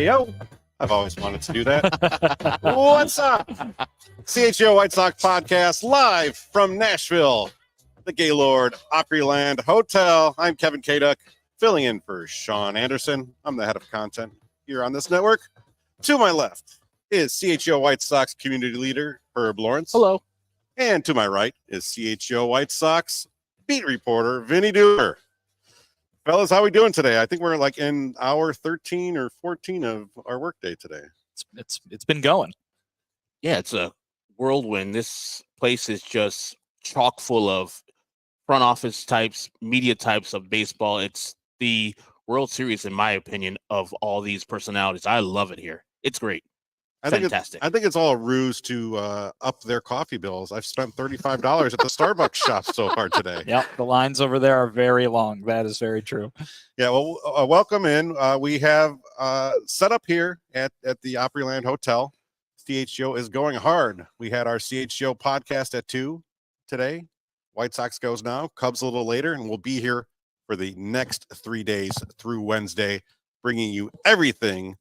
Hey-o. I've always wanted to do that. What's up? CHGO White Sox podcast live from Nashville, the Gaylord Opryland Hotel. I'm Kevin Kaduk, filling in for Sean Anderson. I'm the head of content here on this network. To my left is CHGO White Sox community leader Herb Lawrence. Hello. And to my right is CHGO White Sox beat reporter Vinnie Duber. Fellas, how we doing today? I think we're like in hour 13 or 14 of our workday today. It's been going. Yeah, it's a whirlwind. This place is just chock full of front office types, media types of baseball. It's the World Series, in my opinion, of all these personalities. I love it here. It's great. Fantastic. I think it's all a ruse to up their coffee bills. I've spent $35 at the Starbucks shop so far today. Yep, the lines over there are very long. That is very true. Yeah, well, welcome in. We have set up here at the Opryland Hotel. CHGO is going hard. We had our CHGO podcast at 2 today. White Sox goes now. Cubs a little later, and we'll be here for the next 3 days through Wednesday, bringing you everything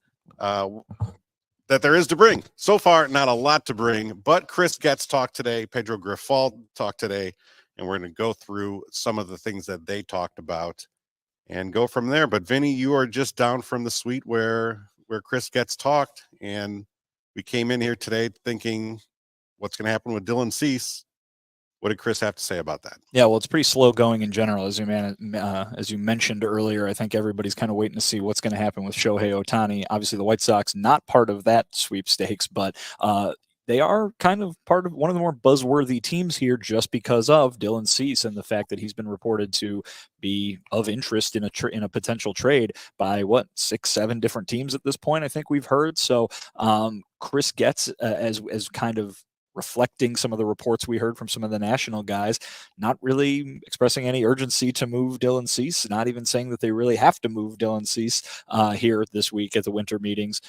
that there is to bring. So far, not a lot to bring, but Chris Getz talked today, Pedro Grifol talked today, and we're going to go through some of the things that they talked about and go from there. But Vinny, you are just down from the suite where Chris Getz talked, and we came in here today thinking what's going to happen with Dylan Cease. What did Chris have to say about that? Yeah, well, it's pretty slow going in general, as you mentioned earlier. I think everybody's kind of waiting to see what's going to happen with Shohei Ohtani. Obviously, the White Sox not part of that sweepstakes, but they are kind of part of one of the more buzzworthy teams here just because of Dylan Cease and the fact that he's been reported to be of interest in a potential trade by 6-7 different teams at this point. I think we've heard. So Chris Getz as kind of reflecting some of the reports we heard from some of the national guys, not really expressing any urgency to move Dylan Cease, not even saying that they really have to move Dylan Cease here this week at the winter meetings,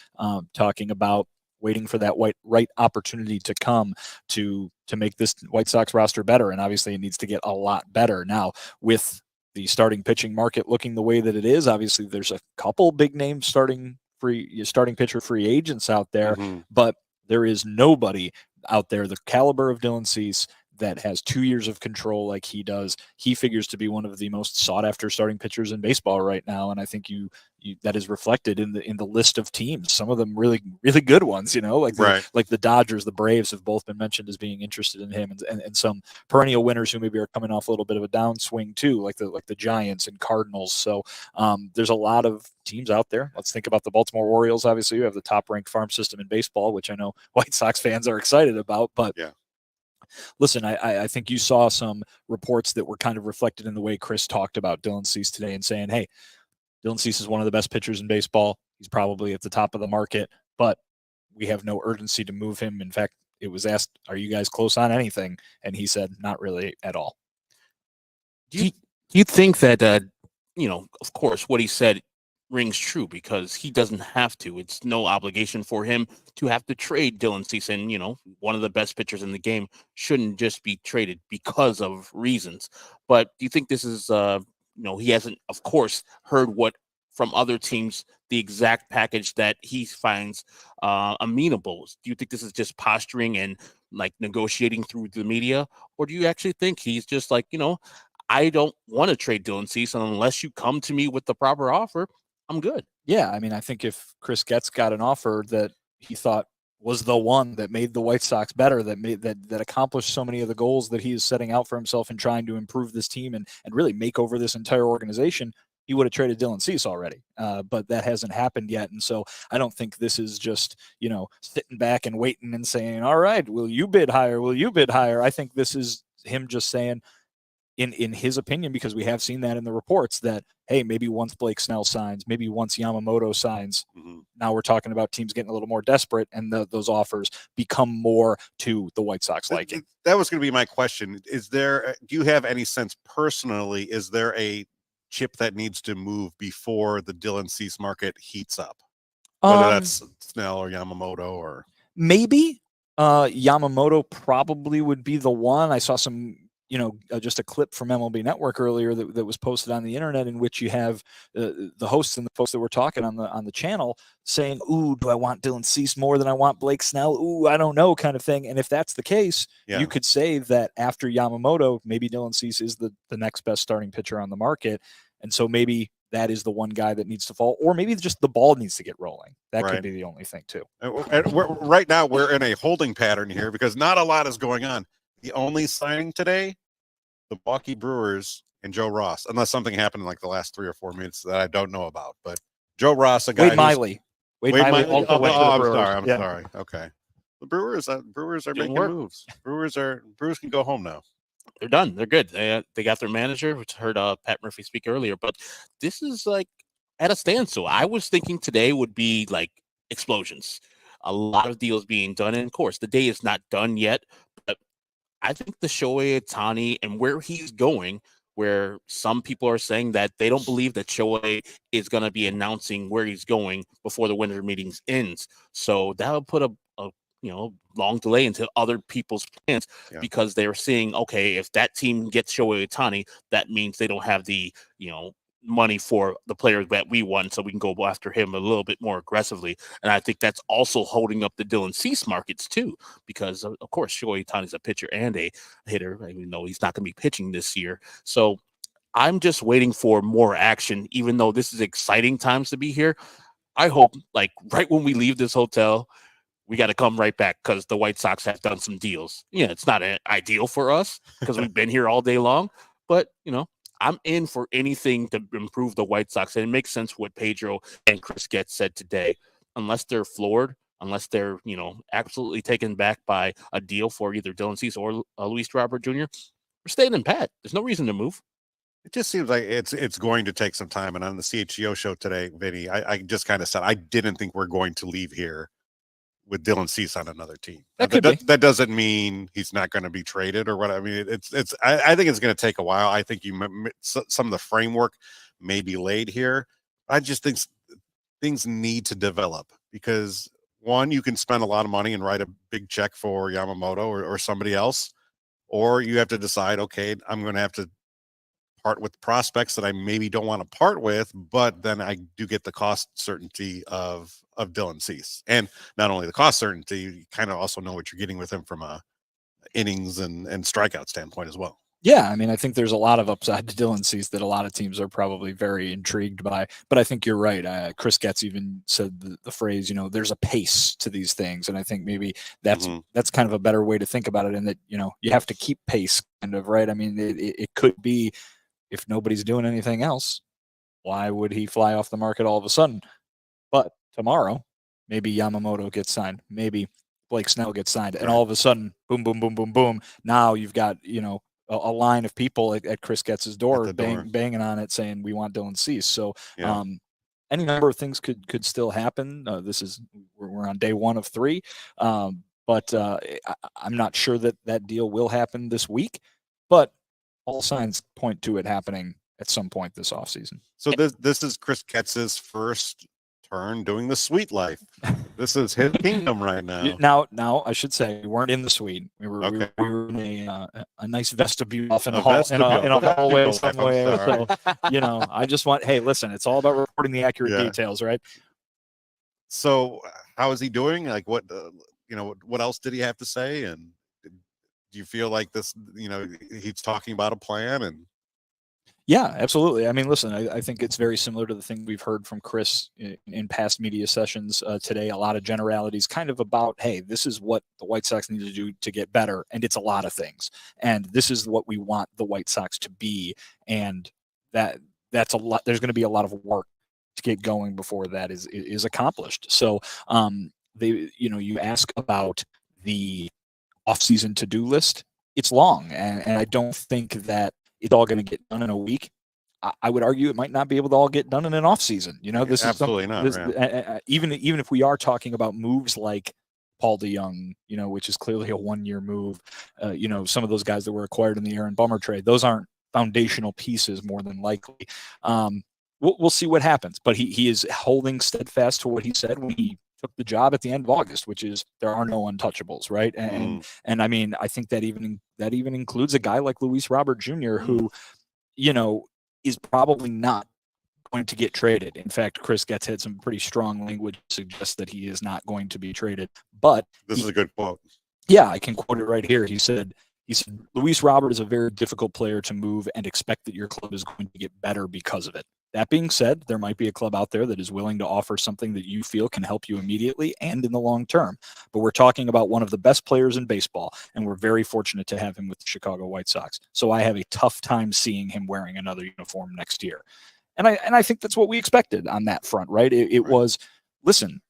talking about waiting for that right opportunity to come to make this White Sox roster better. And obviously it needs to get a lot better. Now, with the starting pitching market looking the way that it is, obviously there's a couple big names starting pitcher free agents out there, but there is nobody out there the caliber of Dylan Cease that has 2 years of control like he does. He figures to be one of the most sought after starting pitchers in baseball right now, and I think you that is reflected in the list of teams. Some of them really really good ones, like the Dodgers, the Braves have both been mentioned as being interested in him, and some perennial winners who maybe are coming off a little bit of a downswing too, like the Giants and Cardinals. So there's a lot of teams out there. Let's think about the Baltimore Orioles. Obviously, you have the top ranked farm system in baseball, which I know White Sox fans are excited about, but yeah. Listen, I think you saw some reports that were kind of reflected in the way Chris talked about Dylan Cease today and saying, hey, Dylan Cease is one of the best pitchers in baseball. He's probably at the top of the market, but we have no urgency to move him. In fact, it was asked, are you guys close on anything? And he said, not really at all. Do you think that, of course, what he said rings true because he doesn't have to. It's no obligation for him to have to trade Dylan Cease. And, one of the best pitchers in the game shouldn't just be traded because of reasons. But do you think this is, he hasn't, of course, heard what from other teams, the exact package that he finds amenable? Do you think this is just posturing and like negotiating through the media? Or do you actually think he's just like, I don't want to trade Dylan Cease unless you come to me with the proper offer, I'm good. Yeah, I mean, I think if Chris Getz got an offer that he thought was the one that made the White Sox better, that accomplished so many of the goals that he is setting out for himself and trying to improve this team and really make over this entire organization, he would have traded Dylan Cease already. But that hasn't happened yet. And so I don't think this is just, sitting back and waiting and saying, all right, will you bid higher? Will you bid higher? I think this is him just saying, in his opinion, because we have seen that in the reports that, hey, maybe once Blake Snell signs, maybe once Yamamoto signs, now we're talking about teams getting a little more desperate and those offers become more to the White Sox liking. That was going to be my question. Do you have any sense personally, is there a chip that needs to move before the Dylan Cease market heats up? Whether that's Snell or Yamamoto or... Maybe Yamamoto probably would be the one. I saw some just a clip from MLB Network earlier that was posted on the internet, in which you have the hosts and the folks that were talking on the channel saying, "Ooh, do I want Dylan Cease more than I want Blake Snell? Ooh, I don't know," kind of thing. And if that's the case, you could say that after Yamamoto, maybe Dylan Cease is the next best starting pitcher on the market, and so maybe that is the one guy that needs to fall, or maybe just the ball needs to get rolling. That could be the only thing too. And right now we're in a holding pattern here because not a lot is going on. The only signing today, the Milwaukee Brewers and Joe Ross, unless something happened in like the last 3 or 4 minutes that I don't know about. But Joe Ross, a guy Wade Miley also went to the Brewers. I'm sorry. Okay. The Brewers are making moves. Brewers can go home now. They're done. They're good. They got their manager, which I heard Pat Murphy speak earlier. But this is like at a standstill. I was thinking today would be like explosions. A lot of deals being done. And of course, the day is not done yet. But I think the Shohei Ohtani and where he's going, where some people are saying that they don't believe that Shohei is going to be announcing where he's going before the winter meetings ends. So that'll put a long delay into other people's plans because they're seeing, okay, if that team gets Shohei Ohtani, that means they don't have the, money for the players that we want, so we can go after him a little bit more aggressively. And I think that's also holding up the Dylan Cease markets too, because of course Shohei Ohtani is a pitcher and a hitter, even though he's not going to be pitching this year. So I'm just waiting for more action, even though this is exciting times to be here. I hope like right when we leave this hotel, we got to come right back because the White Sox have done some deals. Yeah, it's not ideal for us because we've been here all day long, but I'm in for anything to improve the White Sox. And it makes sense what Pedro and Chris Getz said today. Unless they're floored, unless they're, absolutely taken back by a deal for either Dylan Cease or Luis Robert Jr., we're staying in pat. There's no reason to move. It just seems like it's going to take some time. And on the CHGO show today, Vinny, I just kind of said I didn't think we're going to leave here with Dylan Cease on another team. That doesn't mean he's not going to be traded or what. I mean, I think it's going to take a while. I think some of the framework may be laid here. I just think things need to develop because one, you can spend a lot of money and write a big check for Yamamoto or somebody else, or you have to decide, okay, I'm going to have to part with prospects that I maybe don't want to part with, but then I do get the cost certainty of Dylan Cease. And not only the cost certainty, you kind of also know what you're getting with him from a innings and strikeout standpoint as well. Yeah, I mean, I think there's a lot of upside to Dylan Cease that a lot of teams are probably very intrigued by. But I think you're right. Chris Getz even said the phrase, there's a pace to these things. And I think maybe that's kind of a better way to think about it, in that, you have to keep pace, kind of, right? I mean, it could be, if nobody's doing anything else, why would he fly off the market all of a sudden? But tomorrow, maybe Yamamoto gets signed. Maybe Blake Snell gets signed. And all of a sudden, boom, boom, boom, boom, boom. Now you've got, a line of people at Chris Getz's door, banging on it saying, we want Dylan Cease. So any number of things could still happen. We're on day 1 of 3. But I'm not sure that deal will happen this week. But all signs point to it happening at some point this offseason. So this is Chris Getz's first turn doing the suite life. This is his kingdom right now. Now I should say we weren't in the suite. We were in a nice vestibule off in a hallway somewhere. So I just want, hey, listen, it's all about reporting the accurate details, right? So how is he doing? Like what else did he have to say? And do you feel like this, he's talking about a plan? And yeah, absolutely. I mean, listen, I think it's very similar to the thing we've heard from Chris in past media sessions today. A lot of generalities kind of about, hey, this is what the White Sox need to do to get better. And it's a lot of things. And this is what we want the White Sox to be. And that's a lot. There's going to be a lot of work to get going before that is accomplished. So you ask about the off-season to-do list. It's long, and I don't think that it's all going to get done in a week. I would argue it might not be able to all get done in an off-season. This absolutely is not. Even if we are talking about moves like Paul DeYoung, which is clearly a 1-year move. Some of those guys that were acquired in the Aaron Bummer trade, those aren't foundational pieces more than likely. We'll see what happens, but he is holding steadfast to what he said when he took the job at the end of August, which is there are no untouchables, right? And I mean, I think that even includes a guy like Luis Robert Jr., who, you know, is probably not going to get traded. In fact, Chris Getz had some pretty strong language to suggest that he is not going to be traded. But this is a good quote. Yeah, I can quote it right here. He said, Luis Robert is a very difficult player to move and expect that your club is going to get better because of it. That being said, there might be a club out there that is willing to offer something that you feel can help you immediately and in the long term. But we're talking about one of the best players in baseball, and we're very fortunate to have him with the Chicago White Sox. So I have a tough time seeing him wearing another uniform next year. And I think that's what we expected on that front, right? It was, listen,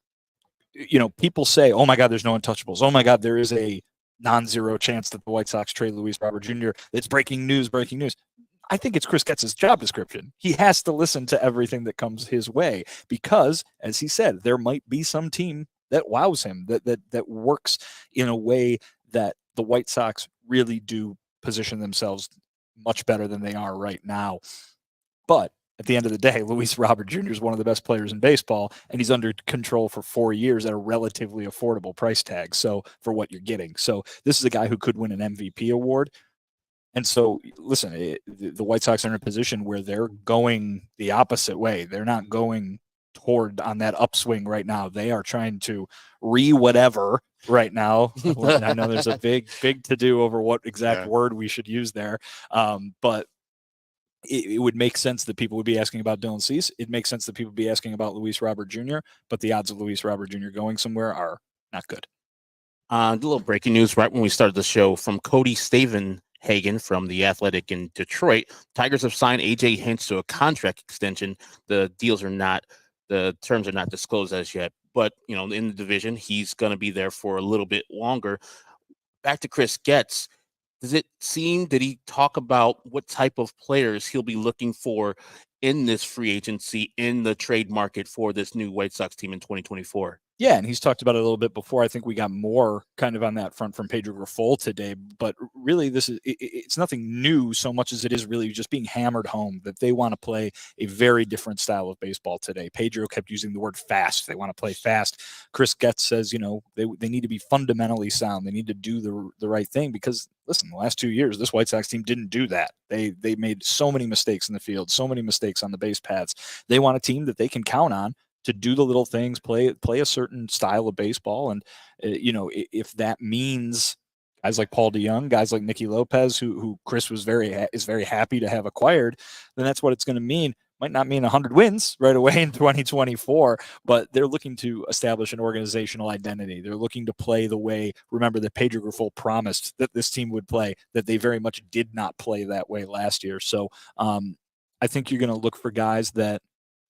you know, people say, oh my God, there's no untouchables. Oh my God, there is a non-zero chance that the White Sox trade Luis Robert Jr. It's breaking news. I think it's Chris Getz's job description. He has to listen to everything that comes his way because, as he said, there might be some team that wows him, that works in a way that the White Sox really do position themselves much better than they are right now. But at the end of the day, Luis Robert Jr. is one of the best players in baseball, and he's under control for 4 years at a relatively affordable price tag. So for what you're getting. So this is a guy who could win an MVP award. And so, listen, the White Sox are in a position where they're going the opposite way. They're not going toward on that upswing right now. They are trying to whatever right now. I know there's a big to do over what exact word we should use there. But it would make sense that people would be asking about Dylan Cease. It makes sense that people would be asking about Luis Robert Jr., but the odds of Luis Robert Jr. going somewhere are not good. A little breaking news right when we started the show from Cody Stavenhagen from The Athletic in Detroit. Tigers have signed A.J. Hinch to a contract extension. The terms are not disclosed as yet, but, you know, in the division, he's going to be there for a little bit longer. Back to Chris Getz. Did he talk about what type of players he'll be looking for in this free agency, in the trade market for this new White Sox team in 2024? Yeah, and he's talked about it a little bit before. I think we got more kind of on that front from Pedro Grifol today, but really it's nothing new so much as it is really just being hammered home that they want to play a very different style of baseball today. Pedro kept using the word fast. They want to play fast. Chris Getz says, you know, they need to be fundamentally sound. They need to do the right thing because, listen, the last 2 years, this White Sox team didn't do that. They made so many mistakes in the field, so many mistakes on the base paths. They want a team that they can count on to do the little things, play a certain style of baseball. And, you know, if that means guys like Paul DeYoung, guys like Nicky Lopez, who Chris is very happy to have acquired, then that's what it's going to mean. Might not mean 100 wins right away in 2024, but they're looking to establish an organizational identity. They're looking to play the way, remember, that Pedro Grifol promised that this team would play, that they very much did not play that way last year. So I think you're going to look for guys that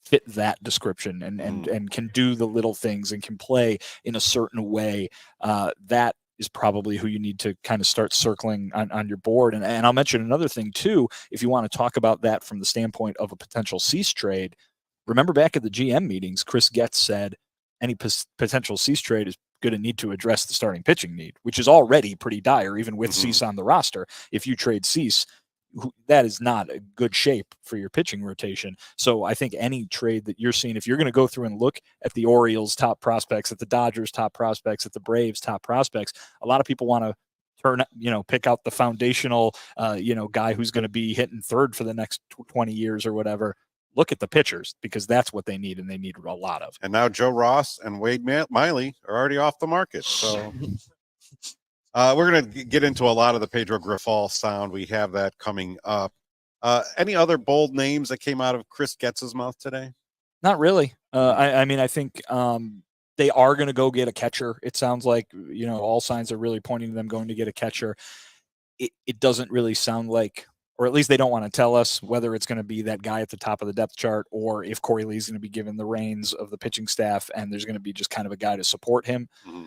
fit that description and can do the little things and can play in a certain way. That is probably who you need to kind of start circling on your board. And I'll mention another thing too, if you want to talk about that from the standpoint of a potential Cease trade. Remember back at the GM meetings, Chris Getz said any potential Cease trade is going to need to address the starting pitching need, which is already pretty dire, even with Cease on the roster. If you trade Cease, that is not a good shape for your pitching rotation. So I think any trade that you're seeing, if you're going to go through and look at the Orioles top prospects, at the Dodgers top prospects, at the Braves top prospects, a lot of people want to pick out the foundational, guy who's going to be hitting third for the next 20 years or whatever. Look at the pitchers because that's what they need, and they need a lot of. And now Joe Ross and Wade Miley are already off the market. So we're going to get into a lot of the Pedro Grifol sound. We have that coming up. Any other bold names that came out of Chris Getz's mouth today? Not really. I mean, I think they are going to go get a catcher. It sounds like, all signs are really pointing to them going to get a catcher. It doesn't really sound like, or at least they don't want to tell us whether it's going to be that guy at the top of the depth chart or if Corey Lee's going to be given the reins of the pitching staff and there's going to be just kind of a guy to support him. Mm-hmm.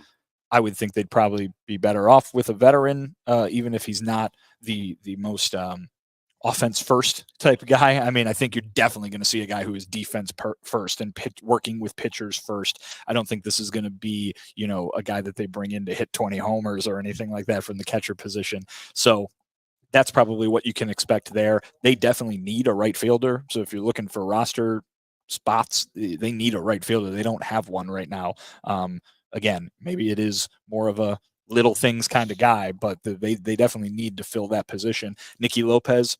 I would think they'd probably be better off with a veteran, even if he's not the most offense first type of guy. I mean, I think you're definitely going to see a guy who is defense first and working with pitchers first. I don't think this is going to be, a guy that they bring in to hit 20 homers or anything like that from the catcher position. So that's probably what you can expect there. They definitely need a right fielder. So if you're looking for roster spots. They need a right fielder. They don't have one right now. Again, maybe it is more of a little things kind of guy, but they definitely need to fill that position. Nicky Lopez,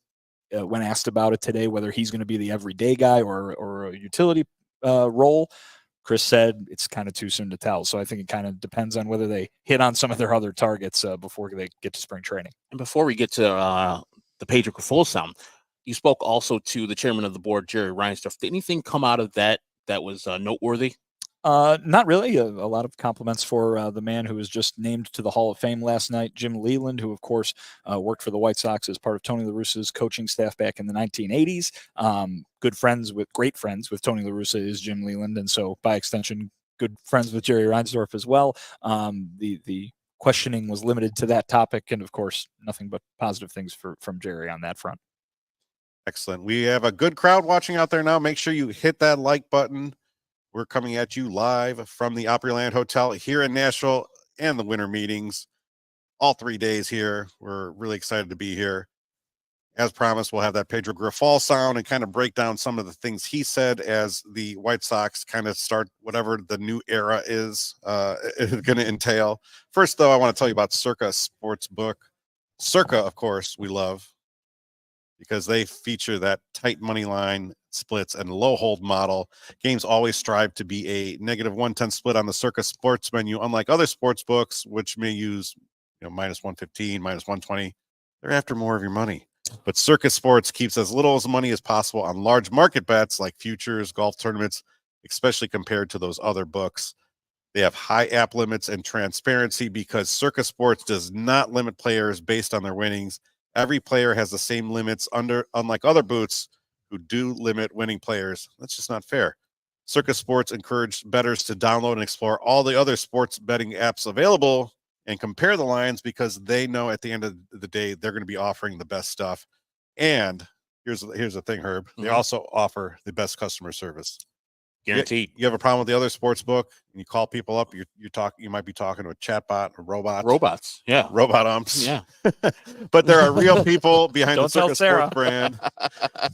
when asked about it today, whether he's going to be the everyday guy or a utility role, Chris said it's kind of too soon to tell. So I think it kind of depends on whether they hit on some of their other targets before they get to spring training. And before we get to the Pedro Grifol sound, you spoke also to the chairman of the board, Jerry Reinsdorf. Did anything come out of that was noteworthy? Not really. A lot of compliments for the man who was just named to the Hall of Fame last night, Jim Leland, who, of course, worked for the White Sox as part of Tony La Russa's coaching staff back in the 1980s. Great friends with Tony La Russa is Jim Leland, and so by extension, good friends with Jerry Reinsdorf as well. The questioning was limited to that topic, and of course, nothing but positive things from Jerry on that front. Excellent. We have a good crowd watching out there now. Make sure you hit that like button. We're coming at you live from the Opryland Hotel here in Nashville and the winter meetings all 3 days here. We're really excited to be here. As promised, we'll have that Pedro Grifol sound and kind of break down some of the things he said as the White Sox kind of start whatever the new era is going to entail. First, though, I want to tell you about Circa Sportsbook. Circa, of course, we love because they feature that tight money line splits and low hold model. Games always strive to be a negative 110 split on the Circa sports menu, unlike other sports books, which may use minus 115, minus 120. They're after more of your money. But Circa Sports keeps as little as money as possible on large market bets like futures, golf tournaments, especially compared to those other books. They have high app limits and transparency because Circa Sports does not limit players based on their winnings. Every player has the same limits unlike other boots who do limit winning players. That's just not fair. Circa Sports encourage bettors to download and explore all the other sports betting apps available and compare the lines because they know at the end of the day they're going to be offering the best stuff. And here's the thing, Herb. They also offer the best customer service. Guaranteed. You have a problem with the other sports book and you call people up, you might be talking to a chatbot, a robot. Robots. Yeah. Robot umps. Yeah. But there are real people behind the Circa Sarah. Sports brand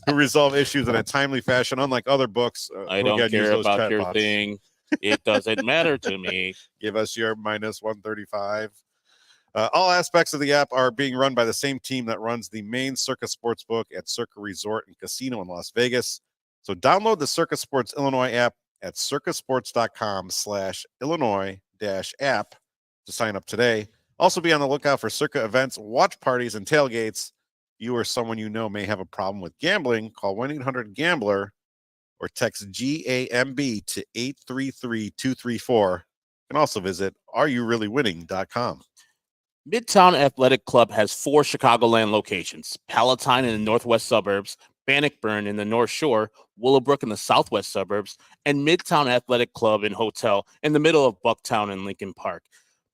who resolve issues in a timely fashion, unlike other books. I don't care about your thing. It doesn't matter to me. Give us your minus 135. All aspects of the app are being run by the same team that runs the main Circa Sportsbook at Circa Resort and Casino in Las Vegas. So download the Circa Sports Illinois app at circasports.com/Illinois-app to sign up today. Also be on the lookout for Circa events, watch parties, and tailgates. You or someone you know may have a problem with gambling. Call 1-800-GAMBLER or text GAMB to 833-234. You can also visit areyoureallywinning.com. Midtown Athletic Club has 4 Chicagoland locations: Palatine in the northwest suburbs, Bannockburn in the North Shore, Willowbrook in the southwest suburbs, and Midtown Athletic Club and Hotel in the middle of Bucktown and Lincoln Park.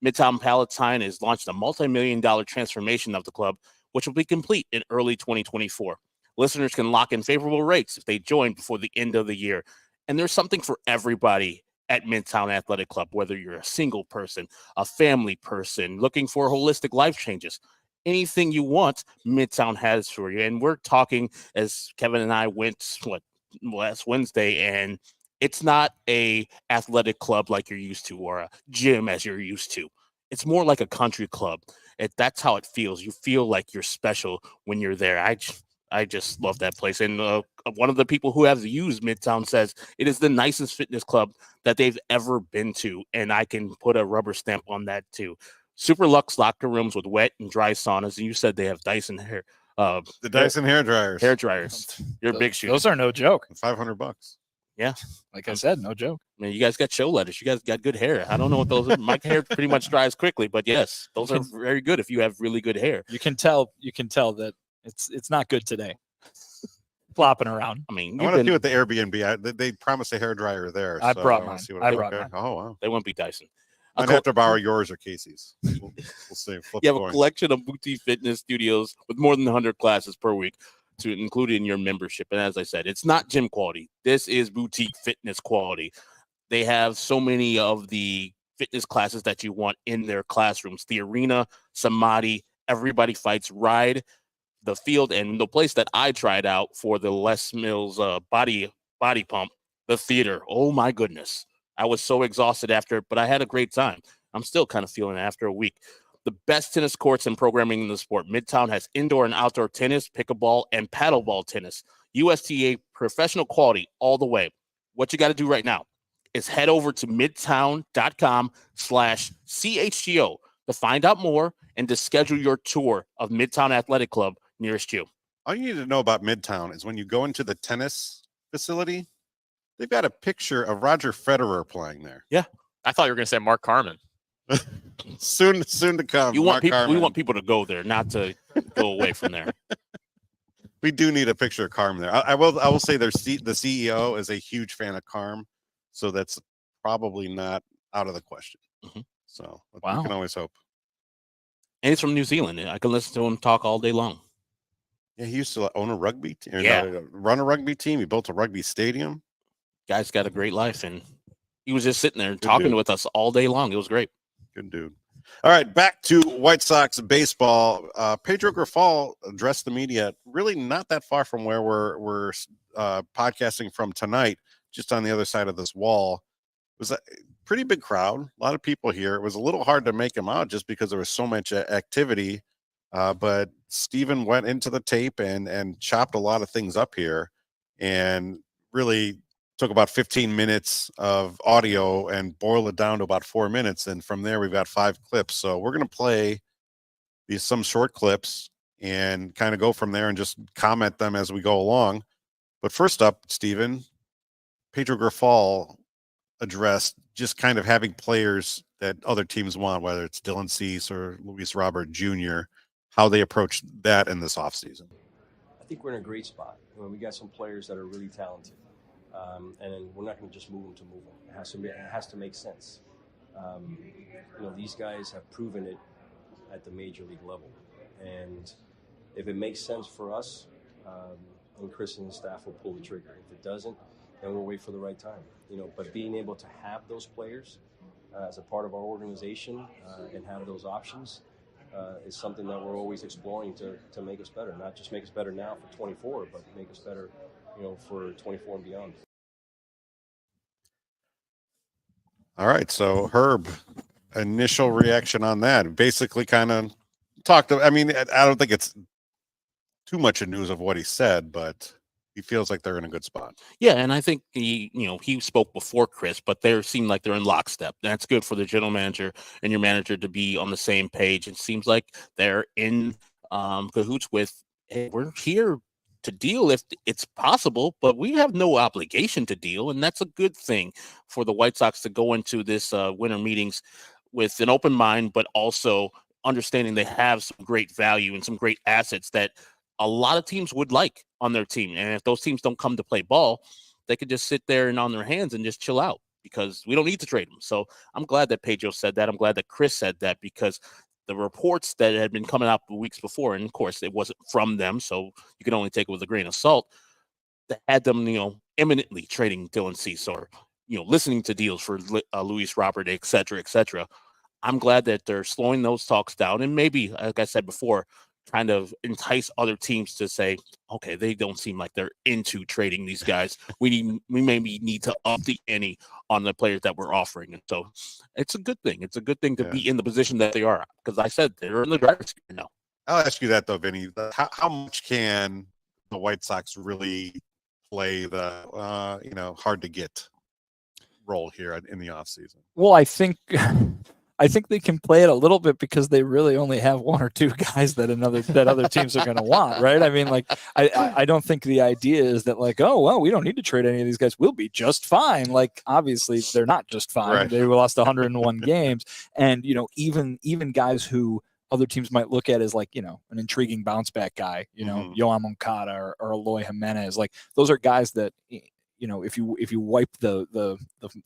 Midtown Palatine has launched a multi-million-dollar transformation of the club, which will be complete in early 2024. Listeners can lock in favorable rates if they join before the end of the year. And there's something for everybody at Midtown Athletic Club, whether you're a single person, a family person, looking for holistic life changes. Anything you want, Midtown has for you. And we're talking, as Kevin and I went last Wednesday, and it's not a athletic club like you're used to or a gym as you're used to. It's more like a country club. That's how it feels. You feel like you're special when you're there. I just love that place. And one of the people who has used Midtown says it is the nicest fitness club that they've ever been to. And I can put a rubber stamp on that too. Super luxe locker rooms with wet and dry saunas. And you said they have Dyson hair. The Dyson hair dryers. Hair dryers. You're a big shoot. Those are no joke. $500. Yeah. Like I said, no joke. Man, you guys got show letters. You guys got good hair. I don't know what those are. My hair pretty much dries quickly, but yes, those are very good if you have really good hair. You can tell that it's not good today. Flopping around. I mean, I want to see what the Airbnb. They promised a hair dryer there. I brought mine. Mine. Oh wow. They won't be Dyson. I'd have to borrow yours or Casey's. We'll see. You have a collection of boutique fitness studios with more than 100 classes per week to include in your membership. And as I said, it's not gym quality. This is boutique fitness quality. They have so many of the fitness classes that you want in their classrooms. The Arena, Samadhi, Everybody Fights, Ride, the Field, and the place that I tried out for the Les Mills body pump The theater. Oh my goodness. I was so exhausted after, but I had a great time. I'm still kind of feeling it after a week. The best tennis courts and programming in the sport. Midtown has indoor and outdoor tennis, pickleball, and paddleball tennis. USTA professional quality all the way. What you got to do right now is head over to midtown.com/CHGO to find out more and to schedule your tour of Midtown Athletic Club nearest you. All you need to know about Midtown is when you go into the tennis facility, they've got a picture of Roger Federer playing there. Yeah. I thought you were going to say Mark Carmen. soon to come. We want people to go there, not to go away from there. We do need a picture of Carm there. I will say the CEO is a huge fan of Carm, so that's probably not out of the question. Mm-hmm. So Wow. we can always hope. And he's from New Zealand. I can listen to him talk all day long. Yeah, he used to own a rugby team. Yeah. Run a rugby team. He built a rugby stadium. Guy's got a great life, and he was just sitting there talking with us all day long. It was great. Good dude. All right, back to White Sox baseball. Pedro Grifol addressed the media really not that far from where we're podcasting from tonight, just on the other side of this wall. It was a pretty big crowd, a lot of people here. It was a little hard to make him out just because there was so much activity. But Steven went into the tape and chopped a lot of things up here and really took about 15 minutes of audio and boiled it down to about 4 minutes. And from there, we've got 5 clips. So we're going to play some short clips and kind of go from there and just comment them as we go along. But first up, Steven, Pedro Grifol addressed just kind of having players that other teams want, whether it's Dylan Cease or Luis Robert Jr., how they approach that in this offseason. I think we're in a great spot. We got some players that are really talented. And we're not going to just move them to move them. It has to make sense. These guys have proven it at the major league level. And if it makes sense for us, and Chris and the staff will pull the trigger. If it doesn't, then we'll wait for the right time. But being able to have those players as a part of our organization and have those options is something that we're always exploring to make us better. Not just make us better now for 24, but make us better for 24 and beyond. All right. So Herb, initial reaction on that, basically kind of talked to, I don't think it's too much of news of what he said, but he feels like they're in a good spot. Yeah. And I think he spoke before Chris, but they seem like they're in lockstep. That's good for the general manager and your manager to be on the same page. It seems like they're in cahoots with, hey, we're here to deal if it's possible, but we have no obligation to deal. And that's a good thing for the White Sox to go into this winter meetings with an open mind, but also understanding they have some great value and some great assets that a lot of teams would like on their team. And if those teams don't come to play ball, they could just sit there and on their hands and just chill out because we don't need to trade them. So I'm glad that Pedro said that. I'm glad that Chris said that because the reports that had been coming out weeks before, and of course it wasn't from them, so you can only take it with a grain of salt, that had them, imminently trading Dylan Cease or, listening to deals for Luis Robert, et cetera, et cetera. I'm glad that they're slowing those talks down and maybe, like I said before, kind of entice other teams to say, okay, they don't seem like they're into trading these guys. We maybe need to up the ante on the players that we're offering. And so it's a good thing. It's a good thing to be in the position that they are, because I said they're in the driver's seat now. I'll ask you that though, Vinny. How much can the White Sox really play the hard to get role here in the offseason? Well, I think they can play it a little bit because they really only have 1 or 2 guys that other teams are going to want, right? I don't think the idea is that oh, well, we don't need to trade any of these guys. We'll be just fine. Obviously they're not just fine. Right. They lost 101 games. And, even guys who other teams might look at as an intriguing bounce back guy, Yoan Moncada or Eloy Jimenez, those are guys that, if you wipe the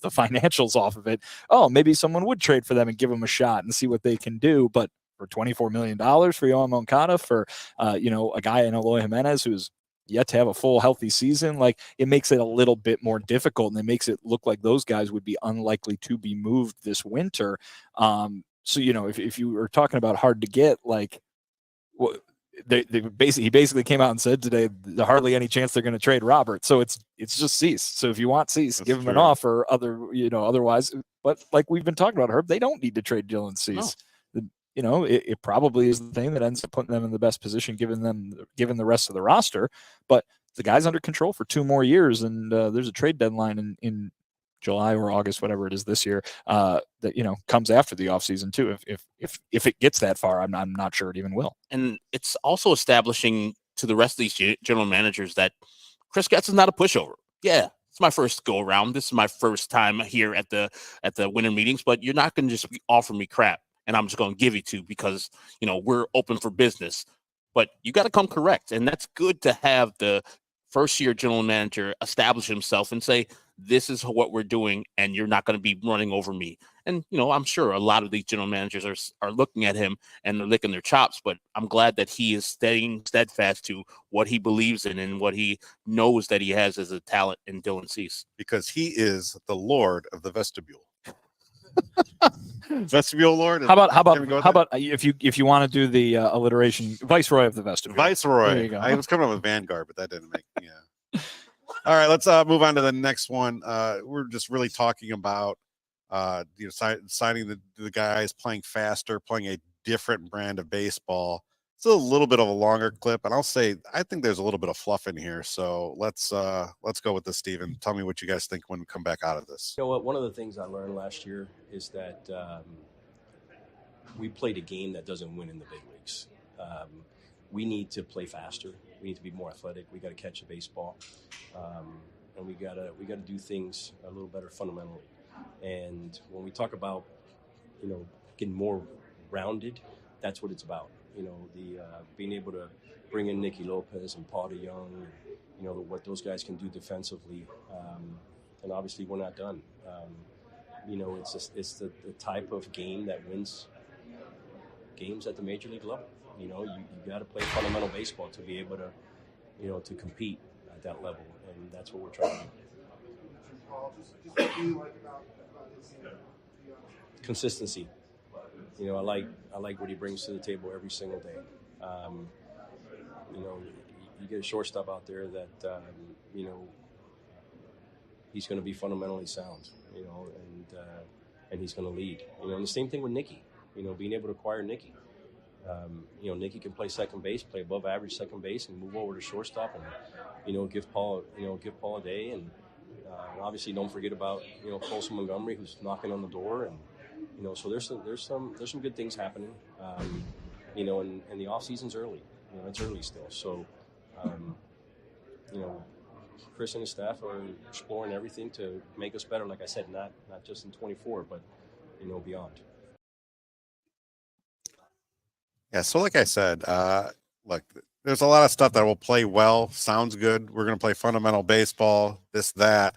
financials off of it, maybe someone would trade for them and give them a shot and see what they can do. But for $24 million for Yoan Moncada, for a guy in Eloy Jimenez who's yet to have a full healthy season, it makes it a little bit more difficult, and it makes it look like those guys would be unlikely to be moved this winter. So if you were talking about hard to get, he basically came out and said today there's hardly any chance they're going to trade Robert. So it's just Cease. So if you want Cease, give him an offer. Otherwise, but like we've been talking about, Herb, they don't need to trade Dylan Cease. No. It probably is the thing that ends up putting them in the best position, given the rest of the roster. But the guy's under control for 2 more years, and there's a trade deadline in July or August, whatever it is this year, that comes after the offseason too. If it gets that far, I'm not sure it even will. And it's also establishing to the rest of these general managers that Chris Getz is not a pushover. Yeah, it's my first go around. This is my first time here at the winter meetings, but you're not going to just offer me crap and I'm just going to give you to because we're open for business. But you got to come correct, and that's good to have the first-year general manager establish himself and say, this is what we're doing, and you're not going to be running over me. And, I'm sure a lot of these general managers are looking at him and they're licking their chops, but I'm glad that he is staying steadfast to what he believes in and what he knows that he has as a talent in Dylan Cease. Because he is the Lord of the vestibule. Vestibule Lord. How about if you want to do the alliteration, Viceroy of the vestibule? Viceroy. There you go. I was coming up with Vanguard, but that didn't make. Yeah. All right, let's move on to the next one. We're just really talking about signing the guys, playing faster, playing a different brand of baseball. It's a little bit of a longer clip, and I think there's a little bit of fluff in here. So let's go with this, Steven. Tell me what you guys think when we come back out of this. You know what? One of the things I learned last year is that we played a game that doesn't win in the big leagues. We need to play faster. We need to be more athletic. We got to catch the baseball, and we gotta do things a little better fundamentally. And when we talk about getting more rounded, that's what it's about. Being able to bring in Nicky Lopez and Paul DeYoung, what those guys can do defensively, and obviously we're not done. It's the type of game that wins games at the major league level. You got to play fundamental baseball to be able to to compete at that level, and that's what we're trying to do. Consistency. I like what he brings to the table every single day. You get a shortstop out there that he's going to be fundamentally sound, and he's going to lead. And the same thing with Nicky. Being able to acquire Nicky. Nicky can play second base, play above average second base, and move over to shortstop, and give Paul a day. And obviously, don't forget about Colson Montgomery, who's knocking on the door, and so there's some good things happening. And the off season's early. It's early still. So, Chris and his staff are exploring everything to make us better. Like I said, not just in 24, but beyond. Yeah, so like I said, look, there's a lot of stuff that will play well, sounds good. We're going to play fundamental baseball, this, that.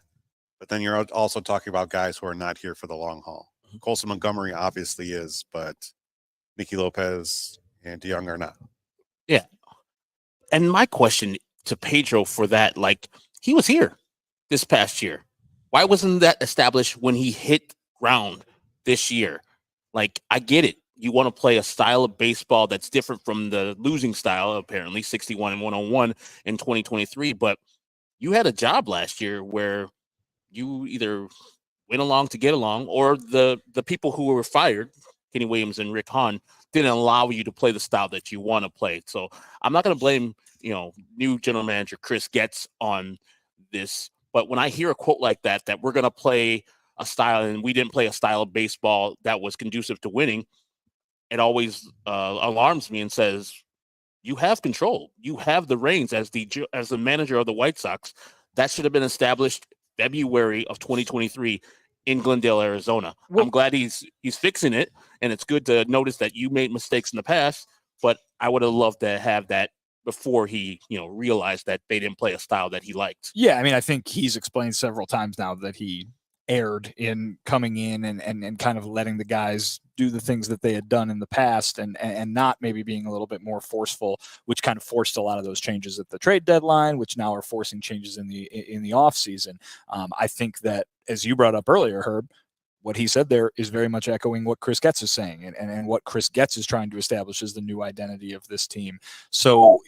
But then you're also talking about guys who are not here for the long haul. Colson Montgomery obviously is, but Nicky Lopez and DeYoung are not. Yeah. And my question to Pedro for that, he was here this past year. Why wasn't that established when he hit ground this year? I get it. You want to play a style of baseball that's different from the losing style, apparently 61 and 101 in 2023. But you had a job last year where you either went along to get along, or the people who were fired, Kenny Williams and Rick Hahn, didn't allow you to play the style that you want to play. So I'm not going to blame, new general manager Chris Getz on this. But when I hear a quote like that we're going to play a style and we didn't play a style of baseball that was conducive to winning, it always alarms me and says, you have control. You have the reins as the manager of the White Sox. That should have been established February of 2023 in Glendale, Arizona. Well, I'm glad he's fixing it, and it's good to notice that you made mistakes in the past, but I would have loved to have that before he, realized that they didn't play a style that he liked. Yeah, I mean, I think he's explained several times now that he erred in coming in and kind of letting the guys do the things that they had done in the past and not maybe being a little bit more forceful, which kind of forced a lot of those changes at the trade deadline, which now are forcing changes in the off season. I think that, as you brought up earlier, Herb, what he said there is very much echoing what Chris Getz is saying, and what Chris Getz is trying to establish as the new identity of this team. So,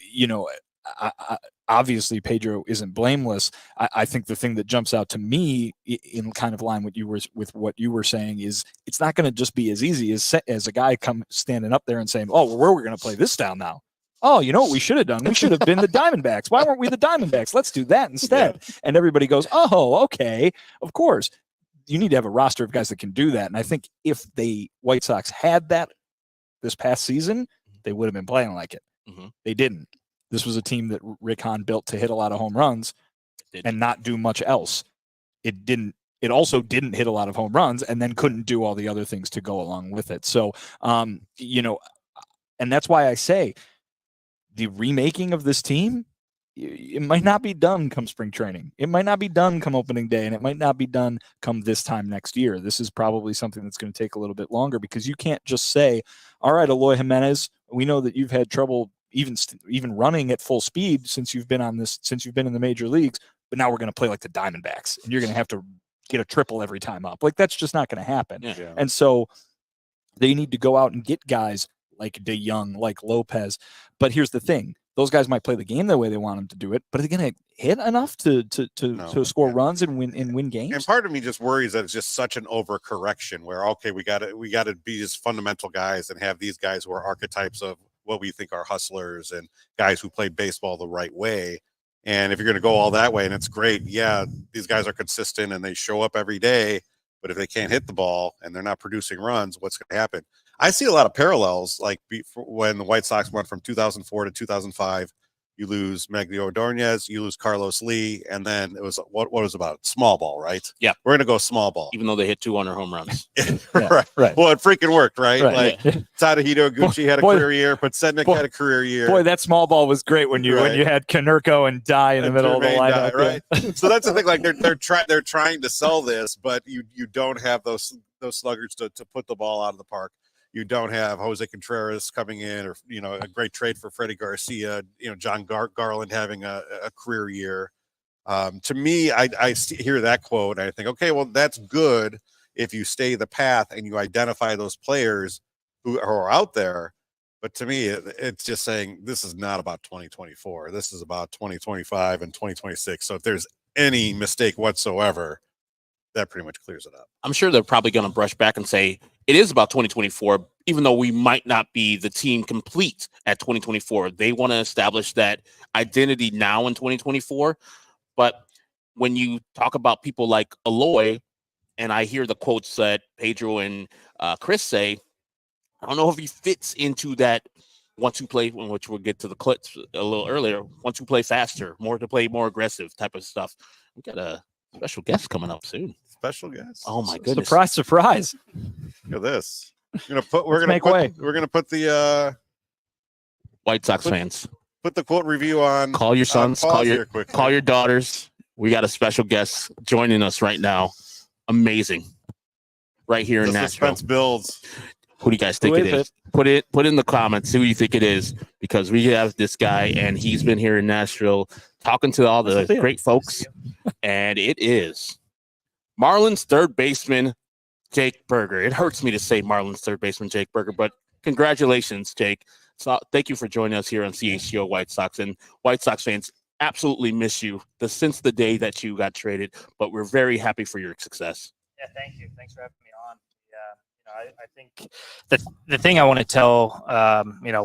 obviously Pedro isn't blameless. I think the thing that jumps out to me in kind of line with what you were saying is it's not going to just be as easy as a guy standing up there and saying, oh, well, where are we going to play this style now? Oh, you know what we should have done? We should have been the Diamondbacks. Why weren't we the Diamondbacks? Let's do that instead. Yeah. And everybody goes, oh, okay, of course. You need to have a roster of guys that can do that. And I think if the White Sox had that this past season, they would have been playing like it. Mm-hmm. They didn't. This was a team that Rick Hahn built to hit a lot of home runs and not do much else. It also didn't hit a lot of home runs and then couldn't do all the other things to go along with it. So, and that's why I say the remaking of this team, it might not be done come spring training. It might not be done come opening day, and it might not be done come this time next year. This is probably something that's going to take a little bit longer because you can't just say, all right, Eloy Jimenez, we know that you've had trouble even running at full speed since you've been in the major leagues, but now we're going to play like the Diamondbacks, and you're going to have to get a triple every time up. Like, that's just not going to happen. Yeah. And so they need to go out and get guys like DeYoung, like Lopez. But here's the thing. Those guys might play the game the way they want them to do it, but are they going to hit enough to score runs and win games? And part of me just worries that it's just such an overcorrection where, okay, we got to be just fundamental guys and have these guys who are archetypes of what we think are hustlers and guys who play baseball the right way. And if you're going to go all that way, and it's great, yeah, these guys are consistent and they show up every day, but if they can't hit the ball and they're not producing runs, what's going to happen? I see a lot of parallels, like when the White Sox went from 2004 to 2005, you lose Magglio Ordonez, you lose Carlos Lee, and then it was what was about small ball, right? Yeah, we're gonna go small ball, even though they hit 200 home runs. Right. Well, it freaking worked, right? Like Tadahito Gucci had a career year, but Sednick had a career year. Boy, that small ball was great when you had Konerko and Dye in the middle of the lineup, right? So that's the thing. Like they're trying to sell this, but you don't have those sluggers to put the ball out of the park. You don't have Jose Contreras coming in, or a great trade for Freddie Garcia. John Garland having a career year. To me, I hear that quote and I think, okay, well, that's good if you stay the path and you identify those players who are out there. But to me, it's just saying this is not about 2024. This is about 2025 and 2026. So if there's any mistake whatsoever, that pretty much clears it up. I'm sure they're probably going to brush back and say it is about 2024, even though we might not be the team complete at 2024. They want to establish that identity now in 2024. But when you talk about people like Eloy, and I hear the quotes that Pedro and Chris say, I don't know if he fits into that once you play, which we'll get to the clips a little earlier, once you play faster, more to play more aggressive type of stuff. We got a special guest coming up soon. Special guest. Oh my goodness! Surprise! Look at this. We're gonna put the White Sox fans. Put the quote review on. Call your sons. Call your daughters. We got a special guest joining us right now. Amazing. Right here in Nashville. Suspense builds. Who do you guys think it is? Put it in the comments who you think it is, because we have this guy and he's been here in Nashville talking to all the great folks, and it is Marlins third baseman Jake Burger. It hurts me to say Marlins third baseman Jake Burger, but congratulations, Jake. So thank you for joining us here on CHGO White Sox, and White Sox fans absolutely miss you since the day that you got traded, but we're very happy for your success. Yeah, thank you. Thanks for having me on. I think the thing I want to tell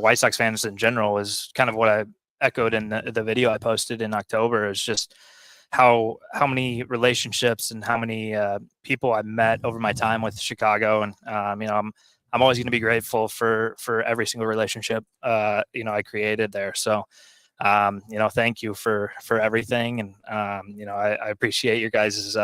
White Sox fans in general is kind of what I echoed in the video I posted in October, is just how many relationships and how many people I've met over my time with Chicago, and I'm always going to be grateful for every single relationship I created there. So thank you for everything, and I appreciate your guys'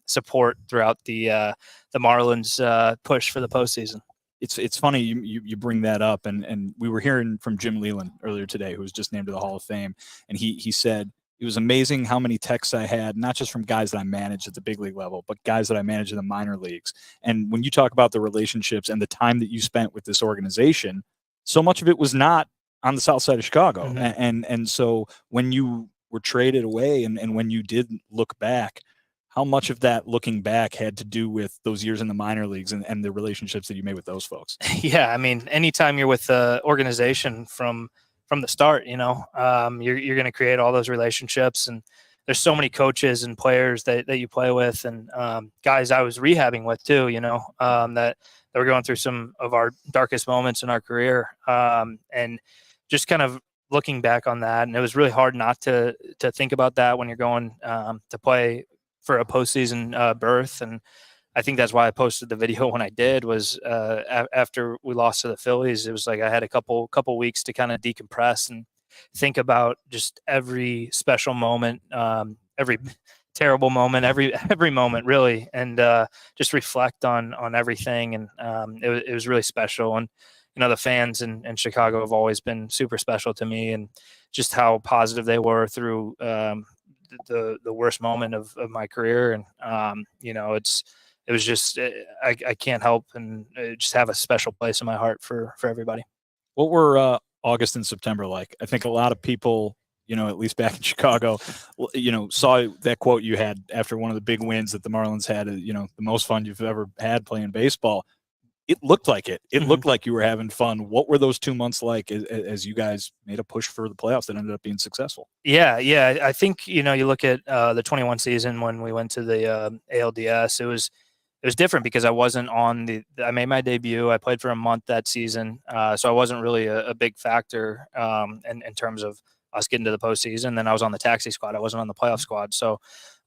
support throughout the Marlins push for the postseason. It's funny you bring that up, and we were hearing from Jim Leland earlier today, who was just named to the Hall of Fame, and he said it was amazing how many texts I had, not just from guys that I managed at the big league level, but guys that I managed in the minor leagues. And when you talk about the relationships and the time that you spent with this organization, so much of it was not on the south side of Chicago. Mm-hmm. And so when you were traded away and when you did look back, how much of that, looking back, had to do with those years in the minor leagues and the relationships that you made with those folks? Yeah, I mean, anytime you're with the organization from the start, you're going to create all those relationships, and there's so many coaches and players that you play with, and guys I was rehabbing with too, that were going through some of our darkest moments in our career, and just kind of looking back on that, and it was really hard not to think about that when you're going to play for a postseason berth. And I think that's why I posted the video when I did, was after we lost to the Phillies. It was like I had a couple weeks to kind of decompress and think about just every special moment, every terrible moment, every moment really, and just reflect on everything. And it was really special. And the fans in Chicago have always been super special to me, and just how positive they were through the worst moment of my career. And it was just, I can't help and just have a special place in my heart for everybody. What were August and September like? I think a lot of people, at least back in Chicago, saw that quote you had after one of the big wins that the Marlins had, the most fun you've ever had playing baseball. It looked like it. It looked like you were having fun. What were those 2 months like as you guys made a push for the playoffs that ended up being successful? Yeah. I think, you look at the 21 season when we went to the ALDS, it was different because I wasn't I made my debut. I played for a month that season. So I wasn't really a big factor in terms of us getting to the postseason. Then I was on the taxi squad. I wasn't on the playoff squad. So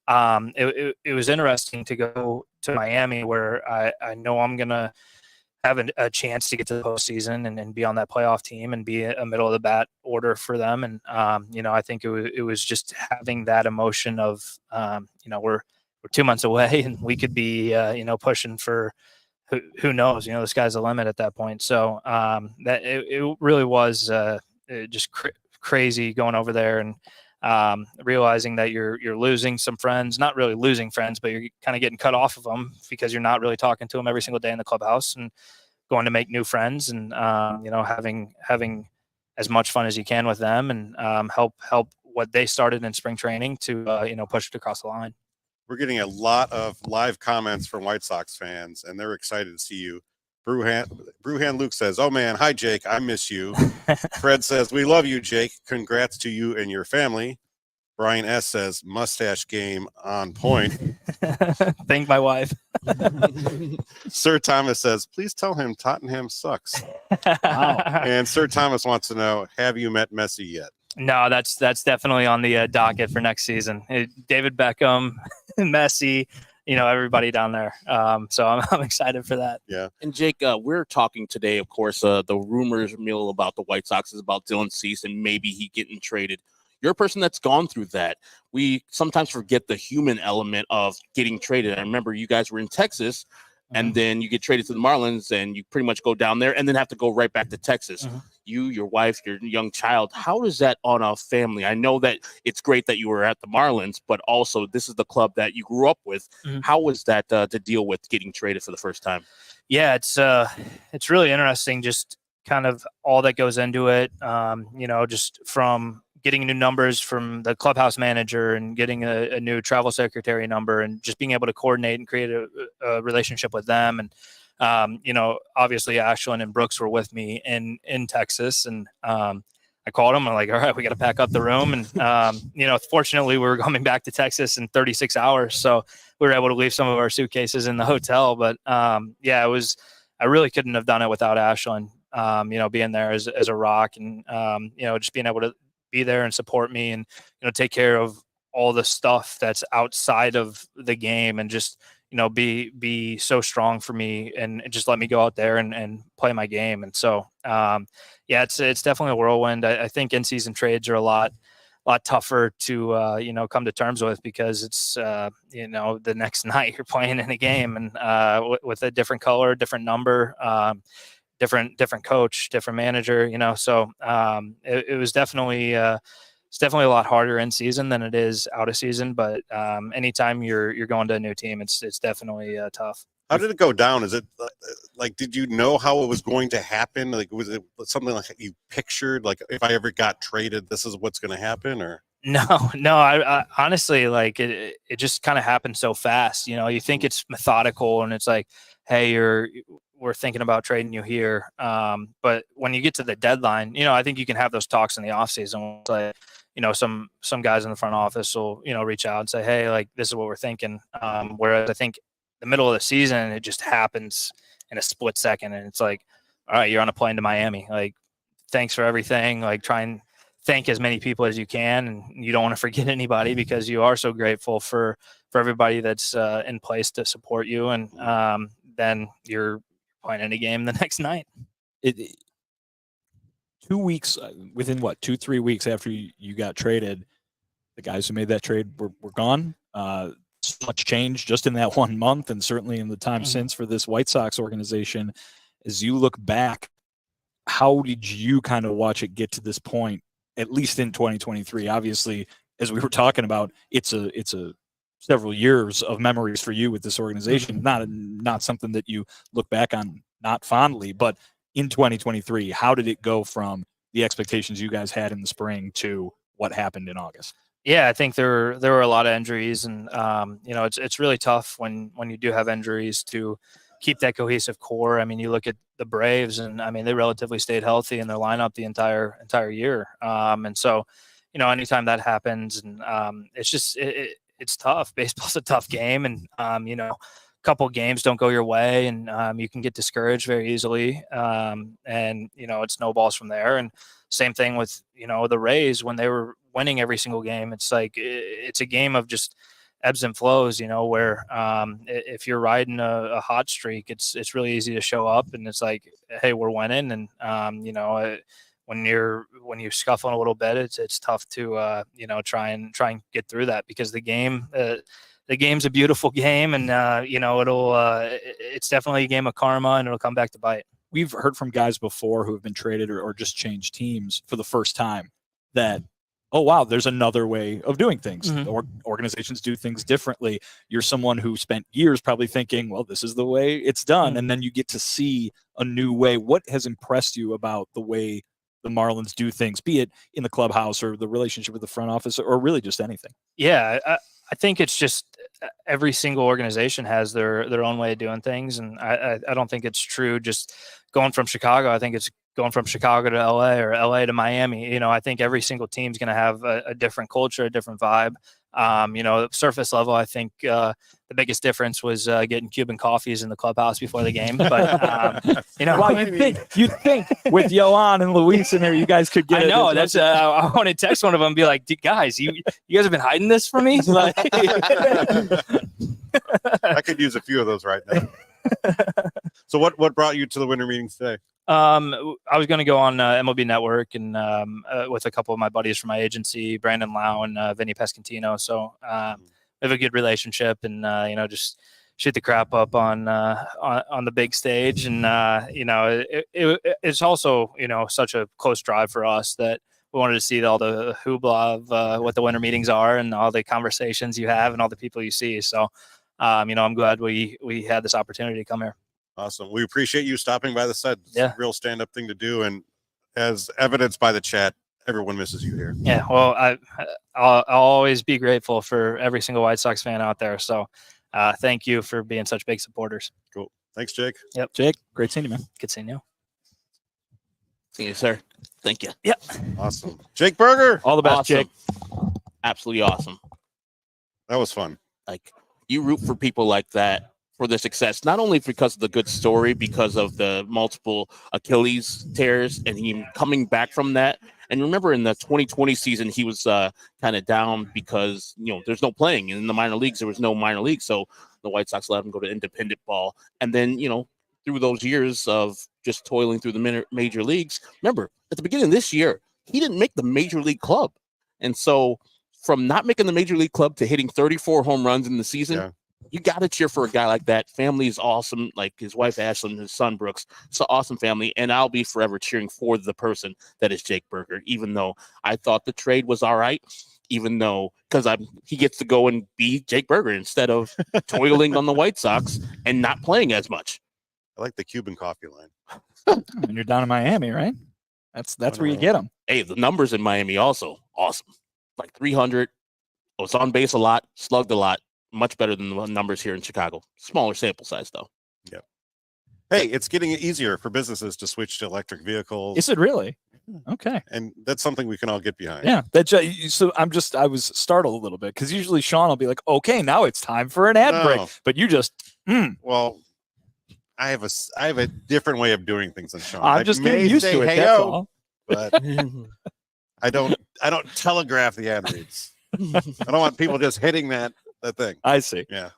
it was interesting to go to Miami, where I know I'm going to have a chance to get to the postseason and be on that playoff team and be a middle of the bat order for them. And, I think it was just having that emotion of, we're 2 months away and we could be, pushing for who knows, the sky's the limit at that point. So that it really was just crazy going over there and realizing that you're losing some friends, not really losing friends, but you're kind of getting cut off of them because you're not really talking to them every single day in the clubhouse, and going to make new friends and, having as much fun as you can with them, and help what they started in spring training to, push it across the line. We're getting a lot of live comments from White Sox fans, and they're excited to see you. Brewhan Luke says, "Oh man, hi Jake, I miss you." Fred says, "We love you, Jake. Congrats to you and your family." Brian S says, "Mustache game on point." Thank my wife. Sir Thomas says, "Please tell him Tottenham sucks." Wow. And Sir Thomas wants to know, have you met Messi yet? No, that's definitely on the docket for next season. David Beckham, Messi, everybody down there. So I'm excited for that. Yeah. And Jake, we're talking today, of course, the rumors mill about the White Sox is about Dylan Cease and maybe he getting traded. You're a person that's gone through that. We sometimes forget the human element of getting traded. I remember you guys were in Texas, and then you get traded to the Marlins, and you pretty much go down there and then have to go right back to Texas. You, your wife, your young child. How does that on a family? I know that it's great that you were at the Marlins, but also this is the club that you grew up with. How was that to deal with getting traded for the first time? Yeah, it's really interesting, just kind of all that goes into it. Just from getting new numbers from the clubhouse manager and getting a new travel secretary number, and just being able to coordinate and create a relationship with them. And, obviously Ashland and Brooks were with me in Texas, and I called them. I'm like, all right, we got to pack up the room. And, fortunately we were coming back to Texas in 36 hours. So we were able to leave some of our suitcases in the hotel. But I really couldn't have done it without Ashland, being there as a rock, and, just being able to be there and support me, and take care of all the stuff that's outside of the game, and just be so strong for me, and just let me go out there and play my game. And so it's definitely a whirlwind. I think in-season trades are a lot tougher to come to terms with, because it's the next night you're playing in a game, and with a different color, different number, different coach, different manager, so it was definitely it's definitely a lot harder in season than it is out of season. But anytime you're going to a new team, it's definitely tough. How did it go down? Is it like, did you know how it was going to happen? Like, was it something like you pictured, like, if I ever got traded, this is what's going to happen? Or No. I honestly, like, it just kind of happened so fast. You know, you think it's methodical and it's like, hey, we're thinking about trading you here. But when you get to the deadline, you know, I think you can have those talks in the offseason. It's like, you know, some guys in the front office will, you know, reach out and say, hey, like, this is what we're thinking. Whereas I think the middle of the season, it just happens in a split second. And it's like, all right, you're on a plane to Miami. Like, thanks for everything. Like, try and thank as many people as you can. And you don't want to forget anybody because you are so grateful for everybody that's in place to support you. And then you're playing in a game the next night. 2 weeks, within what, 2-3 weeks after you got traded, the guys who made that trade were gone. So much change just in that 1 month, and certainly in the time since for this White Sox organization. As you look back, how did you kind of watch it get to this point, at least in 2023? Obviously, as we were talking about, it's a several years of memories for you with this organization. Not something that you look back on not fondly, but in 2023, how did it go from the expectations you guys had in the spring to what happened in August? Yeah, I think there were a lot of injuries, and you know, it's really tough when you do have injuries to keep that cohesive core. I mean, you look at the Braves, and I mean, they relatively stayed healthy in their lineup the entire year. And so, you know, anytime that happens, and it's just it's tough. Baseball's a tough game, and you know, couple games don't go your way, and you can get discouraged very easily. And you know, it snowballs from there. And same thing with, you know, the Rays when they were winning every single game. It's like it's a game of just ebbs and flows, you know, where if you're riding a hot streak, it's really easy to show up and it's like, hey, we're winning. And you know, when you're scuffling a little bit, it's tough to you know, try and get through that, because the game's a beautiful game, and you know, it's definitely a game of karma, and it'll come back to bite. We've heard from guys before who have been traded or just changed teams for the first time that, oh, wow, there's another way of doing things. Organizations do things differently. You're someone who spent years probably thinking, well, this is the way it's done. And then you get to see a new way. What has impressed you about the way the Marlins do things, be it in the clubhouse or the relationship with the front office or really just anything? Yeah, I think it's just every single organization has their own way of doing things. And I don't think it's true just going from Chicago. I think it's going from Chicago to LA or LA to Miami. You know, I think every single team's going to have a different culture, a different vibe. You know, surface level, I think the biggest difference was getting Cuban coffees in the clubhouse before the game. But you know, well, you'd think with Yohan and Luis in there, you guys could get. I know that's. I want to text one of them and be like, guys, you guys have been hiding this from me. Like, I could use a few of those right now. So what brought you to the winter meetings today? I was going to go on MLB Network and with a couple of my buddies from my agency, Brandon Lau and Vinnie Pescantino. So we have a good relationship, and you know, just shoot the crap up on the big stage. And you know, it's also, you know, such a close drive for us that we wanted to see all the hoopla of what the winter meetings are and all the conversations you have and all the people you see. So you know, I'm glad we had this opportunity to come here. Awesome. We appreciate you stopping by the set. It's a real stand-up thing to do, and as evidenced by the chat, everyone misses you here. Yeah, well, I'll always be grateful for every single White Sox fan out there. So thank you for being such big supporters. Cool. Thanks, Jake. Yep. Jake, great seeing you, man. Good seeing you. See you, sir. Thank you. Yep. Awesome. Jake Berger. All the best, Awesome. Jake. Absolutely awesome. That was fun. Like, you root for people like that for the success, not only because of the good story, because of the multiple Achilles tears and him coming back from that. And remember, in the 2020 season, he was kind of down because, you know, there's no playing in the minor leagues. There was no minor league. So the White Sox let him go to independent ball. And then, you know, through those years of just toiling through the major leagues, remember, at the beginning of this year, he didn't make the major league club. And so from not making the major league club to hitting 34 home runs in the season, you got to cheer for a guy like that. Family is awesome. Like his wife, Ashlyn, and his son, Brooks. It's an awesome family. And I'll be forever cheering for the person that is Jake Berger, even though I thought the trade was all right, even though because he gets to go and be Jake Berger instead of toiling on the White Sox and not playing as much. I like the Cuban coffee line. And you're down in Miami, right? That's where you get them. Hey, the numbers in Miami also awesome. like 300. Was on base a lot, slugged a lot, much better than the numbers here in Chicago. Smaller sample size, though. Yep. Hey, it's getting easier for businesses to switch to electric vehicles. Is it really? Okay. And that's something we can all get behind. Yeah. So I was startled a little bit because usually Sean will be like, okay, now it's time for an ad break. But you just, Well, I have a different way of doing things than Sean. I'm just getting used to it. Hey, That's all. But I don't telegraph the ad reads. I don't want people just hitting that thing. I see. Yeah.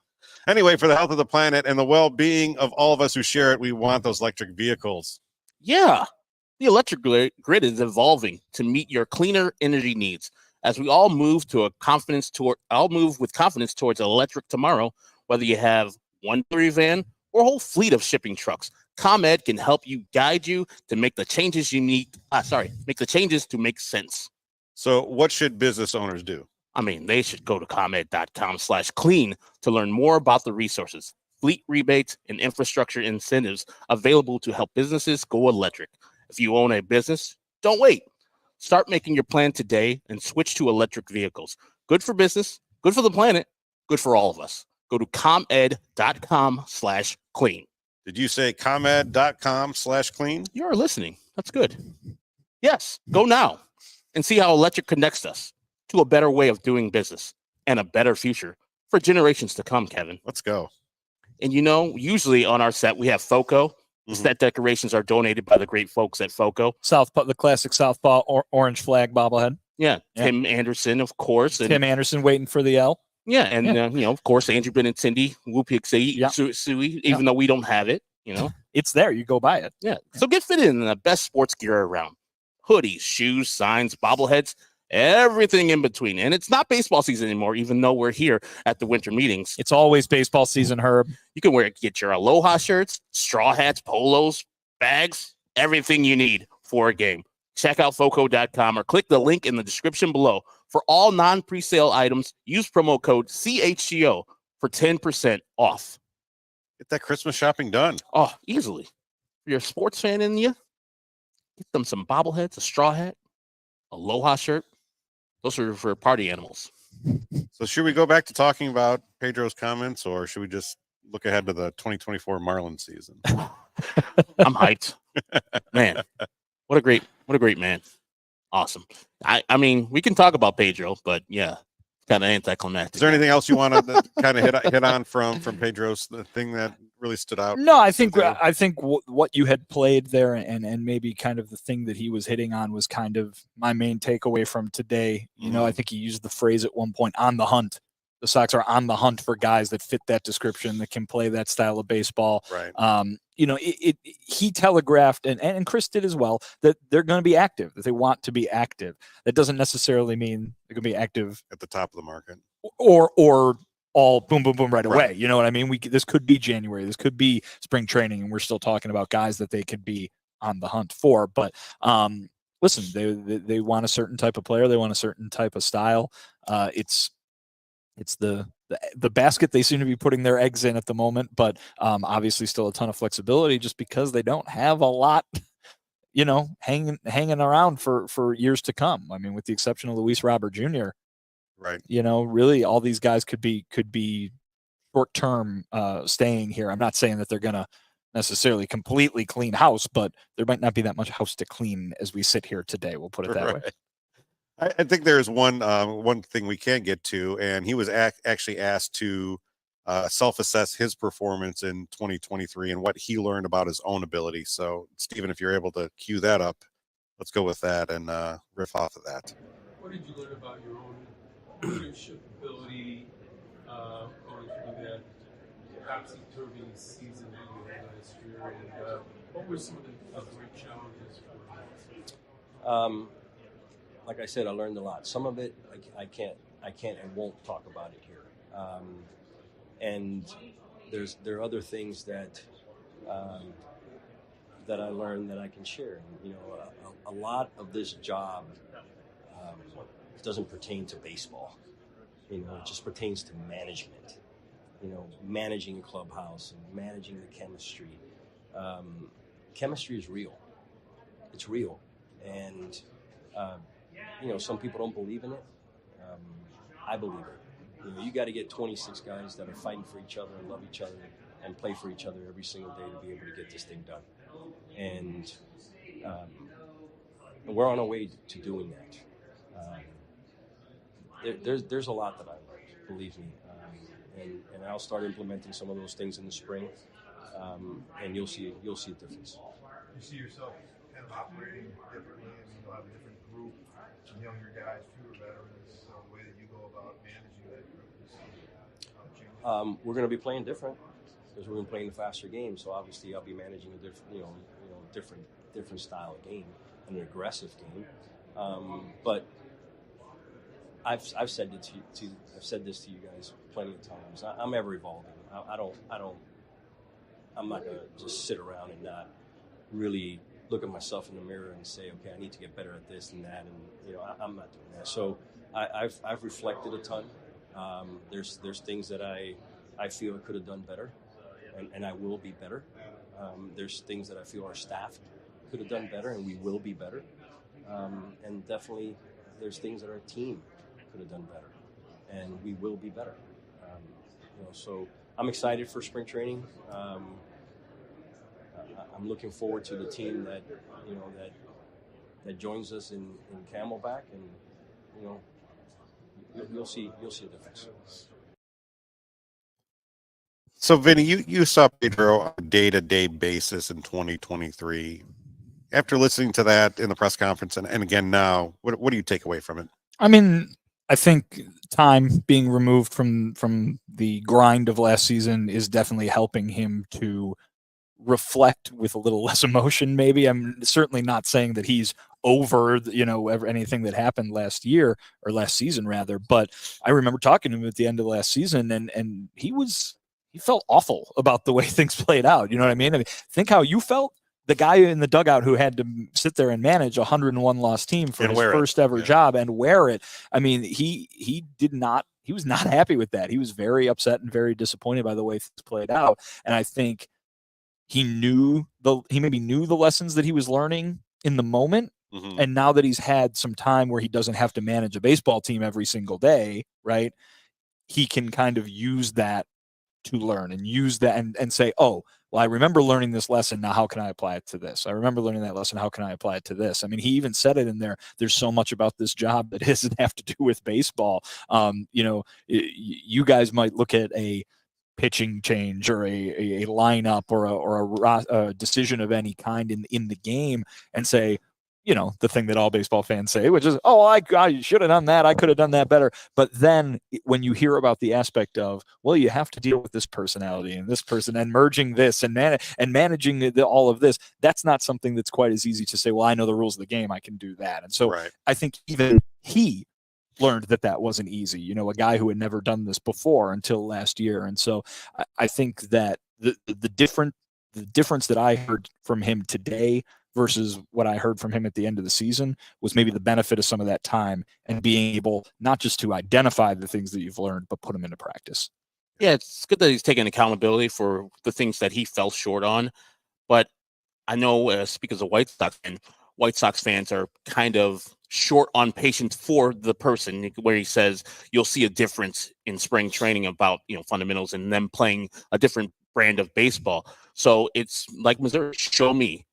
Anyway, for the health of the planet and the well-being of all of us who share it, we want those electric vehicles. Yeah. The electric grid is evolving to meet your cleaner energy needs. As we all move with confidence towards an electric tomorrow, whether you have one delivery van or a whole fleet of shipping trucks, ComEd can help you guide you to make the changes you need. Make the changes to make sense. So what should business owners do? I mean, they should go to comed.com/clean to learn more about the resources, fleet rebates, and infrastructure incentives available to help businesses go electric. If you own a business, don't wait. Start making your plan today and switch to electric vehicles. Good for business, good for the planet, good for all of us. Go to comed.com/clean. Did you say comed.com/clean? You are listening. That's good. Yes, go now and see how electric connects us to a better way of doing business and a better future for generations to come, Kevin. Let's go. And usually on our set, we have FOCO. The set decorations are donated by the great folks at FOCO. The classic Southpaw orange flag bobblehead. Yeah. Tim Anderson, of course. Tim Anderson waiting for the L. Yeah. And, of course, Andrew Benintendi, Woo Pixie, Sui, even though we don't have it, It's there. You go buy it. Yeah. So get fitted in the best sports gear around. Hoodies, shoes, signs, bobbleheads, everything in between. And it's not baseball season anymore, even though we're here at the winter meetings. It's always baseball season, Herb. You can get your Aloha shirts, straw hats, polos, bags, everything you need for a game. Check out FOCO.com or click the link in the description below. For all non-presale items, use promo code CHGO for 10% off. Get that Christmas shopping done. Oh, easily. If you're a sports fan in you, get them some bobbleheads, a straw hat, Aloha shirt. Those are for party animals. So should we go back to talking about Pedro's comments, or should we just look ahead to the 2024 Marlins season? I'm hyped. Man, what a great man. Awesome. I mean, we can talk about Pedro, but yeah, kind of anticlimactic. Is there anything else you want to kind of hit on from Pedro's the thing that really stood out? No, I think what you had played there and maybe kind of the thing that he was hitting on was kind of my main takeaway from today. I think he used the phrase at one point, on the hunt. The Sox are on the hunt for guys that fit that description, that can play that style of baseball. Right. He telegraphed, and Chris did as well, that they're going to be active, that they want to be active. That doesn't necessarily mean they're going to be active at the top of the market or all boom, boom, boom right away. You know what I mean? This could be January. This could be spring training, and we're still talking about guys that they could be on the hunt for. But listen, they want a certain type of player. They want a certain type of style. It's the basket they seem to be putting their eggs in at the moment, but obviously still a ton of flexibility just because they don't have a lot, hanging around for years to come. I mean, with the exception of Luis Robert Jr., right? Really all these guys could be short-term staying here. I'm not saying that they're going to necessarily completely clean house, but there might not be that much house to clean as we sit here today. We'll put it that way. I think there's one thing we can get to, and he was actually asked to self-assess his performance in 2023 and what he learned about his own ability. So, Stephen, if you're able to cue that up, let's go with that and riff off of that. What did you learn about your own leadership ability going through that topsy-turvy season that you had last year? And what were some of the great challenges for you? Like I said, I learned a lot. Some of it I can't and won't talk about it here. And there are other things that that I learned that I can share. A lot of this job doesn't pertain to baseball. It just pertains to management. Managing a clubhouse and managing the chemistry. Chemistry is real. It's real, and some people don't believe in it, I believe it. You got to get 26 guys that are fighting for each other and love each other and play for each other every single day to be able to get this thing done. And we're on our way to doing that. There's a lot that I learned, believe me, and I'll start implementing some of those things in the spring, and you'll see a difference. You see yourself kind of operating differently, and you'll have a different group, younger guys, fewer veterans, the way that you go about managing that group is we're going to be playing different because we're going to be playing the faster game. So obviously, I'll be managing a different style of game, an aggressive game. But I've said it I've said this to you guys plenty of times. I'm ever evolving. I'm not going to just sit around and not really look at myself in the mirror and say, okay, I need to get better at this and that, and I'm not doing that. So I've reflected a ton. There's things that I feel I could have done better, and I will be better. There's things that I feel our staff could have done better, and we will be better. And definitely, there's things that our team could have done better, and we will be better. So I'm excited for spring training. I'm looking forward to the team that joins us in Camelback, and you'll see a difference. So, Vinny, you saw Pedro on a day-to-day basis in 2023. After listening to that in the press conference and again now, what do you take away from it? I mean, I think time being removed from the grind of last season is definitely helping him to reflect with a little less emotion. Maybe I'm certainly not saying that he's over, anything that happened last year or last season rather. But I remember talking to him at the end of last season, and he felt awful about the way things played out. You know what I mean? Think how you felt. The guy in the dugout who had to sit there and manage a 101 loss team for his first ever job and wear it. I mean, he was not happy with that. He was very upset and very disappointed by the way things played out. And I think he maybe knew the lessons that he was learning in the moment. Mm-hmm. And now that he's had some time where he doesn't have to manage a baseball team every single day, right? He can kind of use that to learn and use that and say, oh, well, I remember learning this lesson. Now, how can I apply it to this? I remember learning that lesson. How can I apply it to this? I mean, he even said it in there. There's so much about this job that doesn't have to do with baseball. You guys might look at a pitching change or a lineup or a decision of any kind in the game and say, the thing that all baseball fans say, which is, oh, I should have done that. I could have done that better. But then when you hear about the aspect of, well, you have to deal with this personality and this person and merging this and managing all of this, that's not something that's quite as easy to say, well, I know the rules of the game. I can do that. And so right. I think even he learned that wasn't easy, a guy who had never done this before until last year. And so I think that the difference that I heard from him today versus what I heard from him at the end of the season was maybe the benefit of some of that time and being able not just to identify the things that you've learned, but put them into practice. Yeah, it's good that he's taking accountability for the things that he fell short on. But I know, speaking as a White Sox fans are kind of short on patience for the person, where he says you'll see a difference in spring training about fundamentals and them playing a different brand of baseball. So it's like Missouri, show me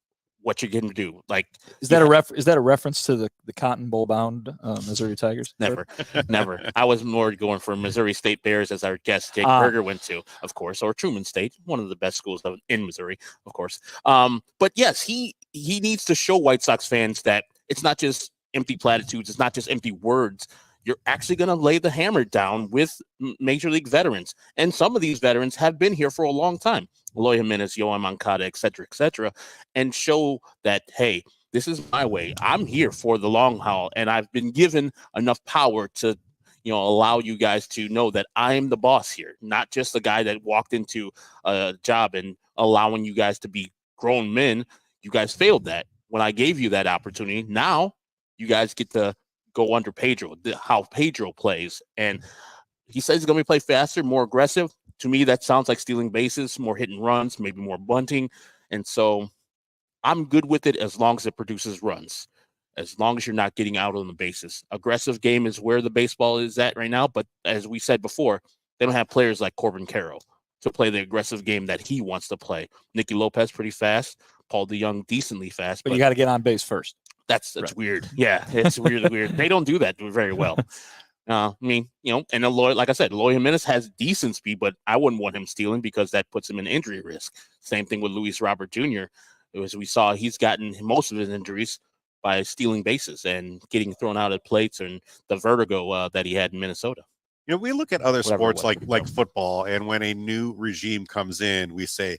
what you're going to do. Like, is that a reference to the Cotton Bowl bound Missouri Tigers? Never. I was more going for Missouri State Bears, as our guest Jake Berger went to, of course, or Truman State, one of the best schools in Missouri, of course. But yes, he needs to show White Sox fans that it's not just empty platitudes, it's not just empty words. You're actually going to lay the hammer down with major league veterans. And some of these veterans have been here for a long time. Eloy Jimenez, Yoan Moncada, et cetera, and show that, hey, this is my way. I'm here for the long haul, and I've been given enough power to, allow you guys to know that I'm the boss here, not just the guy that walked into a job and allowing you guys to be grown men. You guys failed that when I gave you that opportunity. Now you guys get to go under Pedro, how Pedro plays. And he says he's going to play faster, more aggressive. To me, that sounds like stealing bases, more hit and runs, maybe more bunting. And so I'm good with it as long as it produces runs. as long as you're not getting out on the bases. Aggressive game is where the baseball is at right now. But as we said before, they don't have players like Corbin Carroll to play the aggressive game that he wants to play. Nicky Lopez pretty fast. Paul DeYoung decently fast. But you got to get on base first. That's Right. weird. Yeah, it's really weird. They don't do that very well. I mean, and Eloy, like I said, Eloy Jimenez has decent speed, but I wouldn't want him stealing because that puts him in injury risk. Same thing with Luis Robert Jr. As we saw, he's gotten most of his injuries by stealing bases and getting thrown out at plates and the vertigo that he had in Minnesota. We look at other Whatever it sports was. like football, and when a new regime comes in, we say,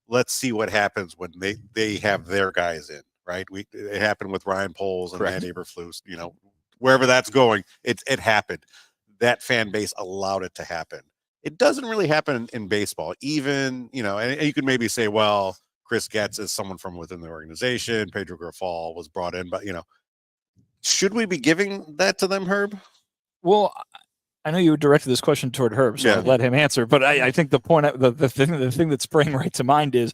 let's see what happens when they have their guys in, right? It happened with Ryan Poles and Correct. Matt Eberflus, wherever that's going, it happened. That fan base allowed it to happen. It doesn't really happen in baseball, even, and you could maybe say, well, Chris Getz is someone from within the organization. Pedro Grifol was brought in, but, should we be giving that to them, Herb? Well, I know you directed this question toward Herb, so Yeah. I'll let him answer. But I think the point, the thing that's spraying right to mind is,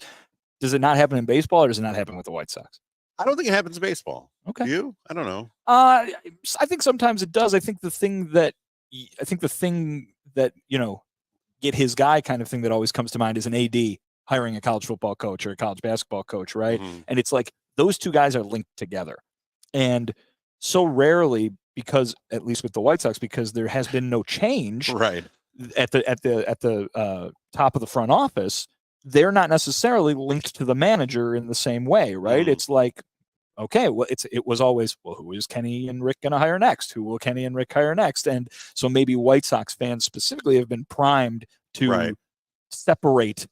does it not happen in baseball, or does it not happen with the White Sox? I don't think it happens in baseball. Okay. Do you? I don't know. I think sometimes it does. I think the thing that get his guy kind of thing that always comes to mind is an AD hiring a college football coach or a college basketball coach, right? Mhm. And it's like those two guys are linked together, and so rarely, because at least with the White Sox, because there has been no change Right. at the top of the front office, they're not necessarily linked to the manager in the same way, right? Mhm. It's like, okay, well, it was always, well, who is Kenny and Rick going to hire next? Who will Kenny and Rick hire next? And so maybe White Sox fans specifically have been primed to Right. separate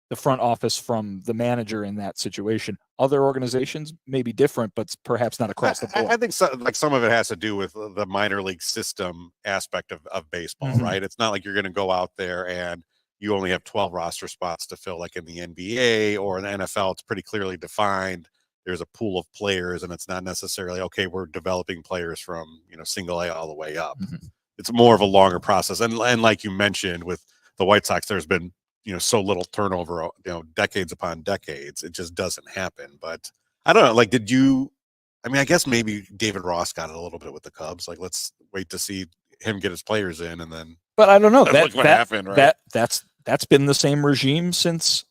the front office from the manager in that situation. Other organizations may be different, but perhaps not across the board. I think some of it has to do with the minor league system aspect of baseball, Mhm. right? It's not like you're going to go out there and you only have 12 roster spots to fill, like in the NBA or in the NFL. It's pretty clearly defined. There's a pool of players, and it's not necessarily, okay, we're developing players from single A all the way up. Mhm. It's more of a longer process. And like you mentioned with the White Sox, there's been so little turnover, decades upon decades. It just doesn't happen. But I don't know. Like, I guess maybe David Ross got it a little bit with the Cubs. Like, let's wait to see him get his players in, and then. But I don't know. Look what happened, right? That's been the same regime since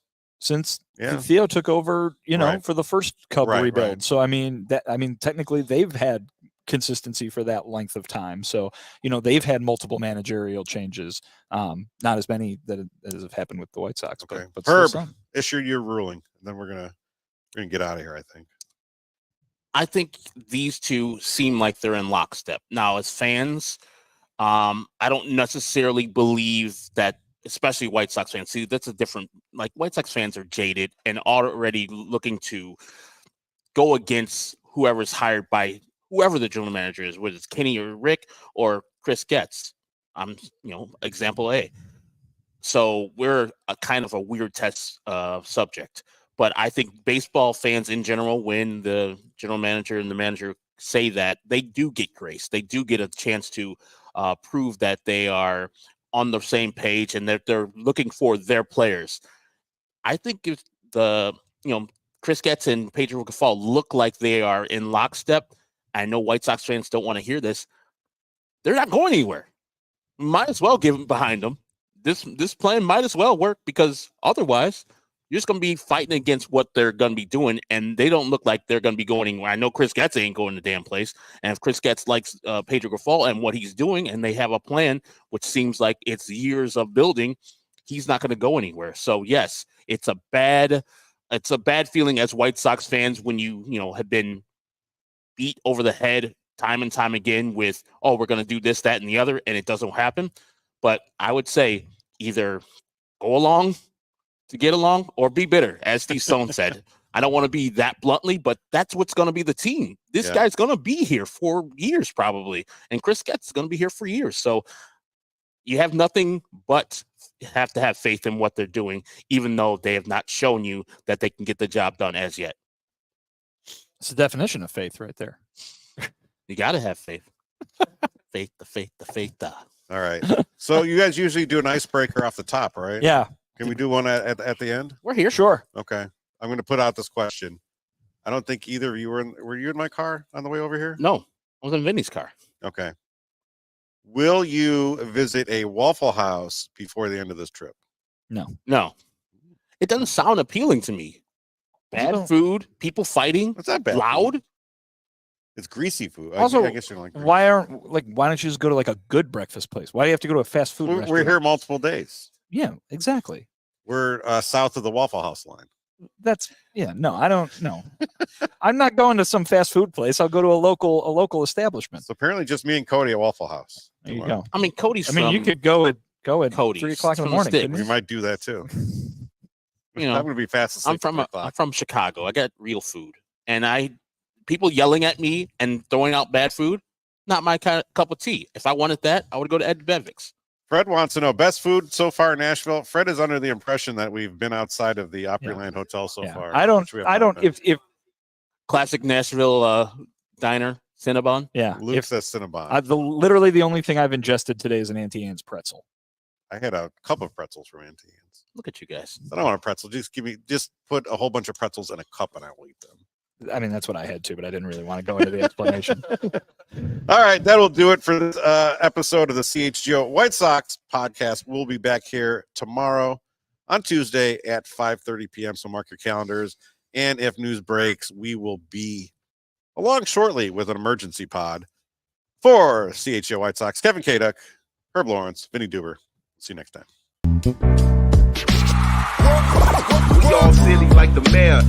Yeah. Theo took over, Right. for the first Cub Right, rebuild. right. So technically they've had consistency for that length of time. So they've had multiple managerial changes, not as many that have happened with the White Sox. Okay. But still Herb, some. issue your ruling, and then we're gonna get out of here, I think. I think these two seem like they're in lockstep. Now, as fans, I don't necessarily believe that, especially White Sox fans. See, that's a different, like, White Sox fans are jaded and already looking to go against whoever's hired by whoever the general manager is, whether it's Kenny or Rick or Chris Getz. Example A. So we're a kind of a weird test subject. But I think baseball fans in general, when the general manager and the manager say that, they do get grace. They do get a chance to prove that they are on the same page and that they're looking for their players. I think if Chris Getz and Pedro Grifol look like they are in lockstep, I know White Sox fans don't want to hear this. They're not going anywhere. Might as well give them behind them. This plan might as well work, because otherwise you're just going to be fighting against what they're going to be doing, and they don't look like they're going to be going anywhere. I know Chris Getz ain't going to the damn place, and if Chris Getz likes Pedro Grifol and what he's doing, and they have a plan, which seems like it's years of building, he's not going to go anywhere. So yes, it's a bad feeling as White Sox fans when you have been beat over the head time and time again with, oh, we're going to do this, that, and the other, and it doesn't happen. But I would say either go along to get along or be bitter, as Steve Stone said. I don't want to be that bluntly, but that's what's going to be the team. This guy's going to be here for years probably, and Chris Getz is going to be here for years. So you have nothing but have to have faith in what they're doing, even though they have not shown you that they can get the job done as yet. It's the definition of faith right there. You got to have faith. Faith, the faith, the faith. All right. So you guys usually do an icebreaker off the top, right? Yeah. Can we do one at the end? We're here. Sure. Okay. I'm going to put out this question. I don't think either of you were you in my car on the way over here? No, I was in Vinny's car. Okay. Will you visit a Waffle House before the end of this trip? No. It doesn't sound appealing to me. Bad food, people fighting, What's that bad? loud. Food? It's greasy food. Also, I guess you don't like greasy. why don't you just go to like a good breakfast place? Why do you have to go to a fast food restaurant? We're here multiple days. Yeah, exactly. We're south of the Waffle House line. No, I don't know. I'm not going to some fast food place. I'll go to a local establishment. So apparently just me and Cody at Waffle House. There you go. I mean, Cody's you could go at Cody's 3 o'clock in the from the morning. sticks. couldn't We you? might do that too. You know, I'm going to be fast asleep. I'm from Chicago. I got real food, and people yelling at me and throwing out bad food, not my cup of tea. If I wanted that, I would go to Ed Bevick's. Fred wants to know best food so far in Nashville. Fred is under the impression that we've been outside of the Opryland Hotel so far. I don't. If Classic Nashville diner, Cinnabon. yeah, Luke says Cinnabon. literally the only thing I've ingested today is an Auntie Anne's pretzel. I had a cup of pretzels from Auntie Anne's. Look at you guys. I don't want a pretzel. Just put a whole bunch of pretzels in a cup and I will eat them. I mean, that's what I had to, but I didn't really want to go into the explanation. All right, that'll do it for this episode of the CHGO White Sox podcast. We'll be back here tomorrow on Tuesday at 5:30 p.m. So mark your calendars. And if news breaks, we will be along shortly with an emergency pod for CHGO White Sox. Kevin Kaduk, Herb Lawrence, Vinnie Duber. See you next time. We all silly like the mayor.